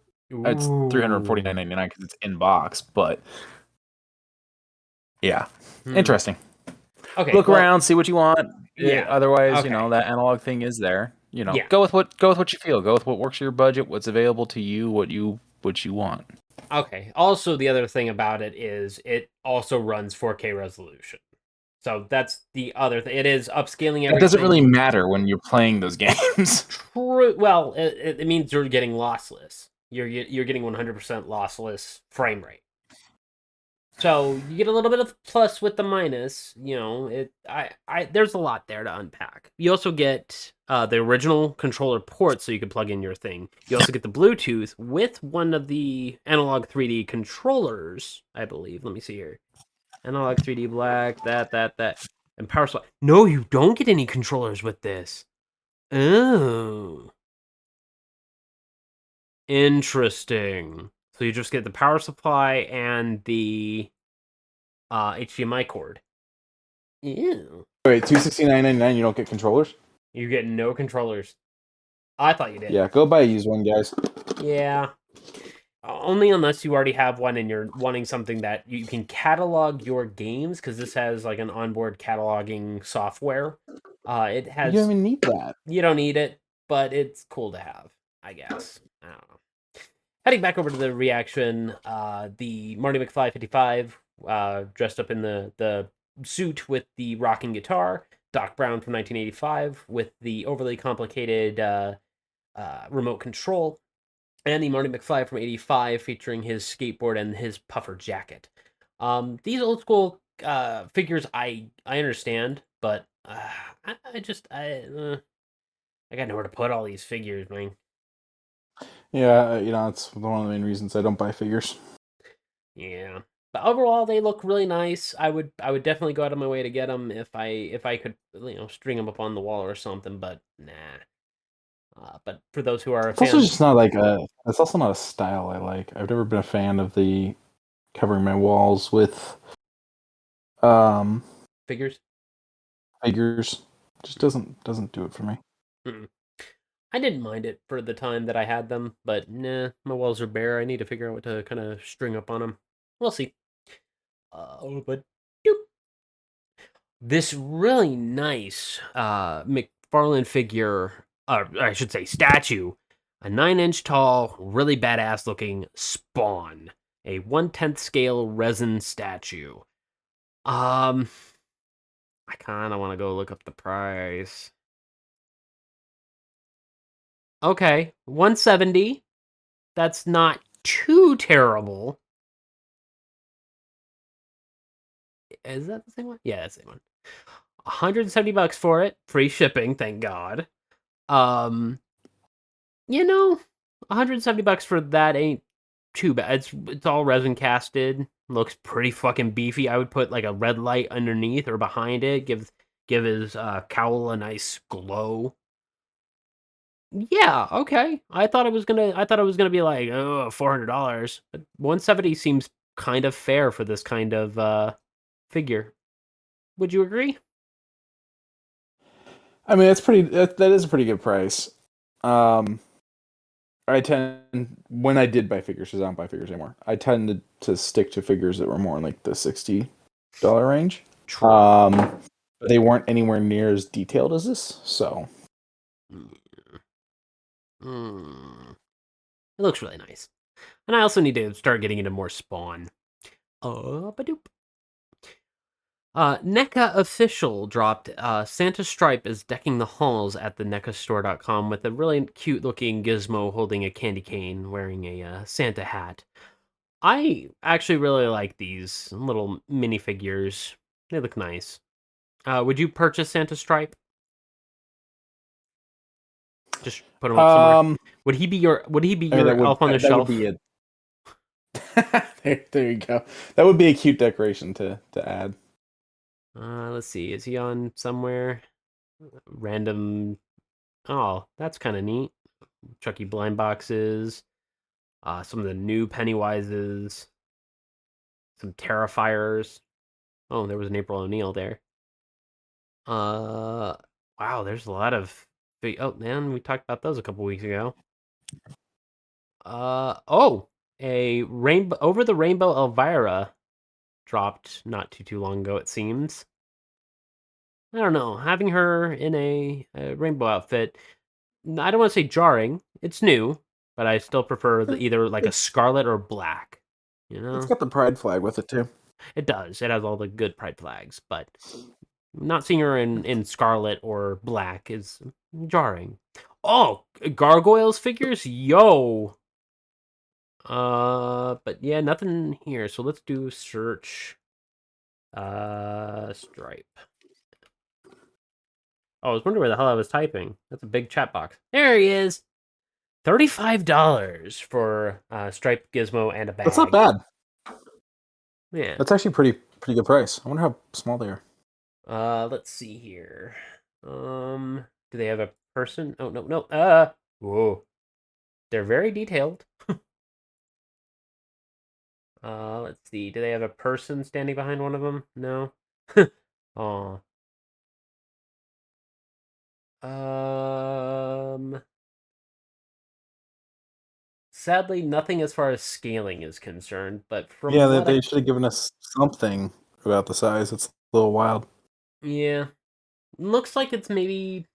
It's $349.99 because it's in box, but yeah, interesting. Okay, Look around, see what you want. Yeah. Otherwise, Okay. that analog thing is there. Yeah. Go with what you feel. Go with what works for your budget. What's available to you. What you want. Okay. Also, the other thing about it is it also runs 4K resolution. So that's the other thing. It is upscaling everything. It doesn't really matter when you're playing those games. True. Well, it means you're getting lossless. You're getting 100% lossless frame rate. So you get a little bit of plus with the minus. There's a lot there to unpack. You also get the original controller port, so you can plug in your thing. You also get the Bluetooth with one of the analog 3D controllers, I believe. Let me see here. Analog 3D black, that, and power supply. No, you don't get any controllers with this. Oh, interesting. So you just get the power supply and the HDMI cord. Ew. Wait, $269.99. You don't get controllers? You get no controllers. I thought you did. Yeah, go buy a used one, guys. Yeah. Only unless you already have one and you're wanting something that you can catalog your games, because this has like an onboard cataloging software. It has. You don't even need that. You don't need it, but it's cool to have, I guess. I don't know. Heading back over to the reaction, the Marty McFly 55, dressed up in the suit with the rocking guitar. Doc Brown from 1985 with the overly complicated remote control. And the Marty McFly from 85 featuring his skateboard and his puffer jacket. These old school figures I understand, but I got nowhere to put all these figures, man. Yeah, it's one of the main reasons I don't buy figures. Yeah, but overall they look really nice. I would definitely go out of my way to get them if I could string them up on the wall or something. But nah. But for those who are it's also just not like it's also not a style I like. I've never been a fan of the covering my walls with figures. Just doesn't do it for me. Mm-mm. I didn't mind it for the time that I had them, but nah, my walls are bare. I need to figure out what to kind of string up on them. We'll see. But doop. This really nice McFarlane figure, I should say statue, a 9-inch tall, really badass looking Spawn, a 1/10 scale resin statue. I kind of want to go look up the price. Okay, 170. That's not too terrible. Is that the same one? Yeah, that's the same one. $170 for it, free shipping, thank God. $170 for that ain't too bad. It's all resin casted. Looks pretty fucking beefy. I would put like a red light underneath or behind it. Give his cowl a nice glow. Yeah, okay. I thought it was gonna be like $400, but 170 seems kind of fair for this kind of figure. Would you agree? I mean, that is a pretty good price. I tend when I did buy figures, because I don't buy figures anymore. I tended to stick to figures that were more in like the $60 range. True. But they weren't anywhere near as detailed as this, so. It looks really nice. And I also need to start getting into more Spawn. Ba-doop. NECA Official dropped Santa Stripe is decking the halls at the NECAstore.com with a really cute looking gizmo holding a candy cane wearing a Santa hat. I actually really like these little minifigures. They look nice. Would you purchase Santa Stripe? Just put him up somewhere. Would he be your elf on the shelf? Would be there you go. That would be a cute decoration to add. Let's see. Is he on somewhere? Random. Oh, that's kind of neat. Chucky blind boxes. Some of the new Pennywises. Some Terrifiers. Oh, there was an April O'Neil there. Wow, there's a lot of. Oh man, we talked about those a couple weeks ago. A rainbow over the rainbow Elvira dropped not too long ago. It seems. I don't know. Having her in a rainbow outfit, I don't want to say jarring. It's new, but I still prefer either like a scarlet or black. You It's know, got the pride flag with it too. it does. It has all the good pride flags, but not seeing her in scarlet or black is jarring. Oh, gargoyles figures, yo. But yeah, nothing here. So let's do search. Stripe. Oh, I was wondering where the hell I was typing. That's a big chat box. There he is. $35 for Stripe Gizmo and a bag. That's not bad. Yeah. That's actually pretty good price. I wonder how small they are. Let's see here. Do they have a person? Oh, no. Whoa. They're very detailed. Let's see. Do they have a person standing behind one of them? No. Aw. Sadly, nothing as far as scaling is concerned, but from Yeah, what they should have given us something about the size. It's a little wild. yeah, looks like it's maybe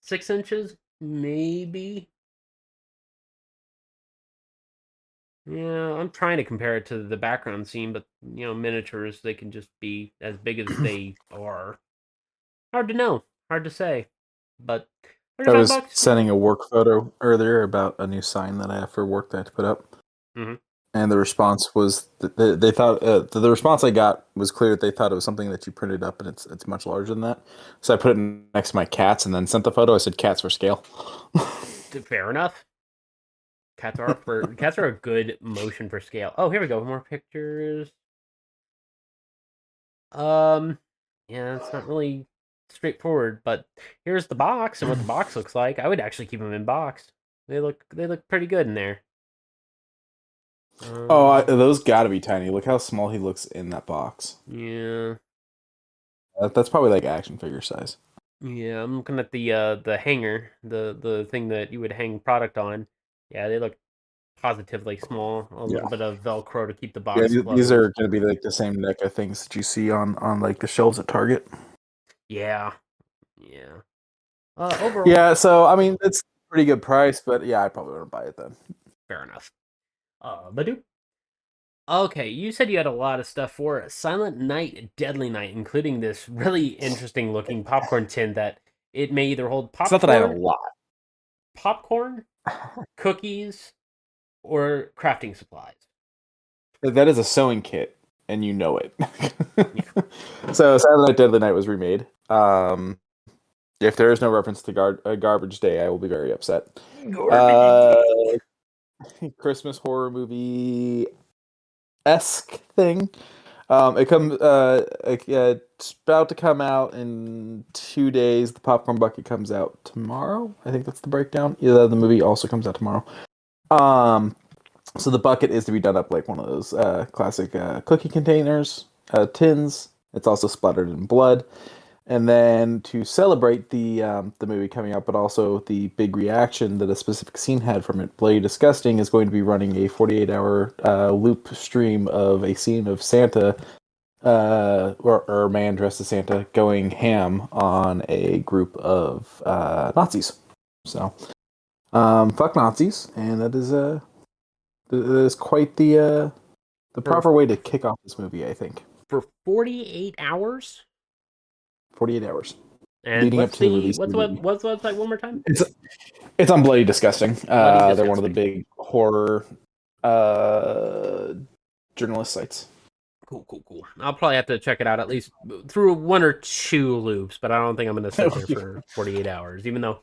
6 inches, maybe. Yeah, I'm trying to compare it to the background scene, but miniatures, they can just be as big as they are. Hard to know, hard to say, but I 35 was bucks. sending a work photo earlier about a new sign that I have for work that I had to put up. Mhm. And the response was that they thought the response I got was clear that they thought it was something that you printed up and it's much larger than that. So I put it next to my cats and then sent the photo. I said cats for scale. Fair enough. Cats are a good motion for scale. Oh, here we go. More pictures. Yeah, it's not really straightforward, but here's the box and what the box looks like. I would actually keep them in box. They look pretty good in there. Those got to be tiny. Look how small he looks in that box. Yeah. That's probably like action figure size. Yeah, I'm looking at the hanger, the thing that you would hang product on. Yeah, they look positively small. A Yeah. little bit of Velcro to keep the Yeah, box these closed. are going to be like the same NECA things that you see on like the shelves at Target. Yeah. Yeah. Overall, Yeah, so I mean it's a pretty good price, but yeah, I probably wouldn't buy it then. fair enough. Badoo. Okay, you said you had a lot of stuff for Silent Night, Deadly Night, including this really interesting looking popcorn tin that it may either hold It's not that I have a popcorn, lot. cookies, or crafting supplies. That is a sewing kit, and you know it. So Silent Night, Deadly Night was remade. If there is no reference to Garbage Day, I will be very upset. Christmas horror movie esque thing. It's about to come out in 2 days. The popcorn bucket comes out tomorrow. I think that's the breakdown. Yeah, the movie also comes out tomorrow. So the bucket is to be done up like one of those classic cookie containers, tins. It's also splattered in blood. And then to celebrate the movie coming out, but also the big reaction that a specific scene had from it, Bloody Disgusting is going to be running a 48-hour loop stream of a scene of Santa, or a man dressed as Santa, going ham on a group of Nazis. So, fuck Nazis, and that is quite the proper way to kick off this movie, I think. For 48 hours? 48 hours. And Leading up to the release what's of the movie. what's the website one more time? It's on Bloody Disgusting. Bloody They're one of the Disgusting. big horror journalist sites. Cool. I'll probably have to check it out at least through one or two loops, but I don't think I'm going to sit there for 48 hours, even though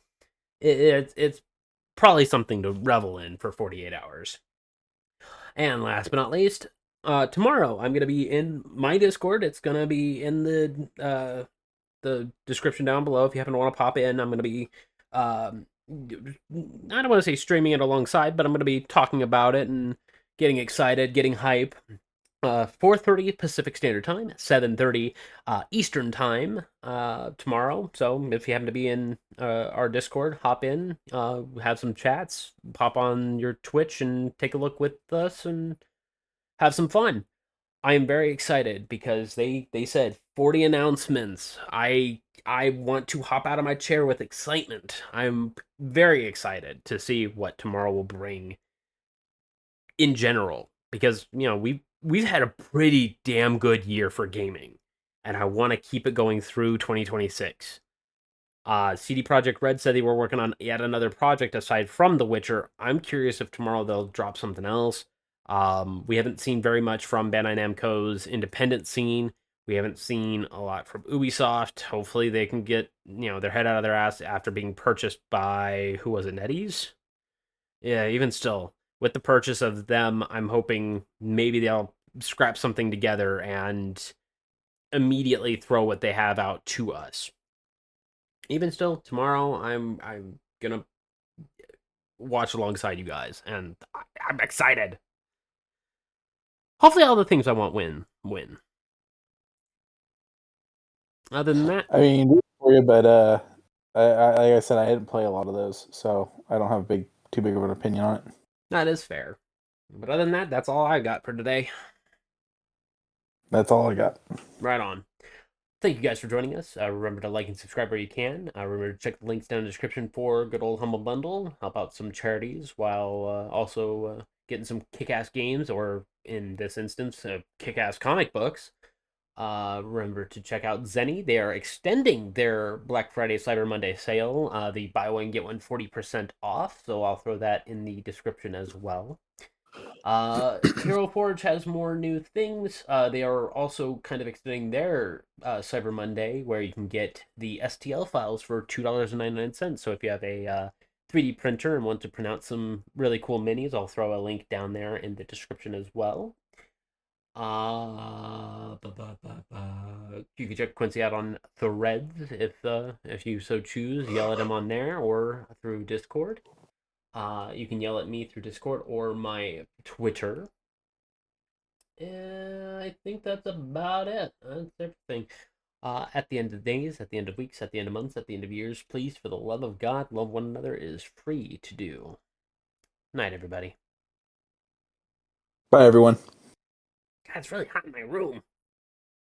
it's probably something to revel in for 48 hours. And last but not least, tomorrow I'm going to be in my Discord. It's going to be in the description down below if you happen to want to pop in. I'm going to be I don't want to say streaming it alongside, but I'm going to be talking about it and getting excited, getting hype. 4:30 Pacific Standard Time, 7:30 Eastern Time tomorrow. So if you happen to be in our Discord, hop in, have some chats, pop on your Twitch and take a look with us and have some fun. I am very excited because they said 40 announcements. I want to hop out of my chair with excitement. I'm very excited to see what tomorrow will bring in general because we've had a pretty damn good year for gaming, and I want to keep it going through 2026. CD Projekt Red said they were working on yet another project aside from The Witcher. I'm curious if tomorrow they'll drop something else. We haven't seen very much from Bandai Namco's independent scene. We haven't seen a lot from Ubisoft. Hopefully they can get their head out of their ass after being purchased by, who was it, NetEase? Yeah, even still, with the purchase of them, I'm hoping maybe they'll scrap something together and immediately throw what they have out to us. Even still, tomorrow I'm gonna watch alongside you guys, and I'm excited. Hopefully, all the things I want win. Other than that, I mean, for you, but like I said, I didn't play a lot of those, so I don't have too big of an opinion on it. that is fair. But other than that, that's all I got for today. That's all I got. Right on. Thank you guys for joining us. Remember to like and subscribe where you can. Remember to check the links down in the description for good old Humble Bundle. Help out some charities while also getting some kick-ass games, or in this instance, kick-ass comic books. Remember to check out Zenny. They are extending their Black Friday Cyber Monday sale. The buy one get one 40% off. So I'll throw that in the description as well. Hero Forge has more new things. They are also kind of extending their Cyber Monday, where you can get the STL files for $2.99. So if you have a 3D printer and want to print out some really cool minis, I'll throw a link down there in the description as well. You can check Quincy out on Threads if you so choose. Yell at him on there or through Discord. You can yell at me through Discord or my Twitter. I think that's about it. That's everything. At the end of days, at the end of weeks, at the end of months, at the end of years, please, for the love of God, love one another is free to do. Night, everybody. Bye, everyone. God, it's really hot in my room.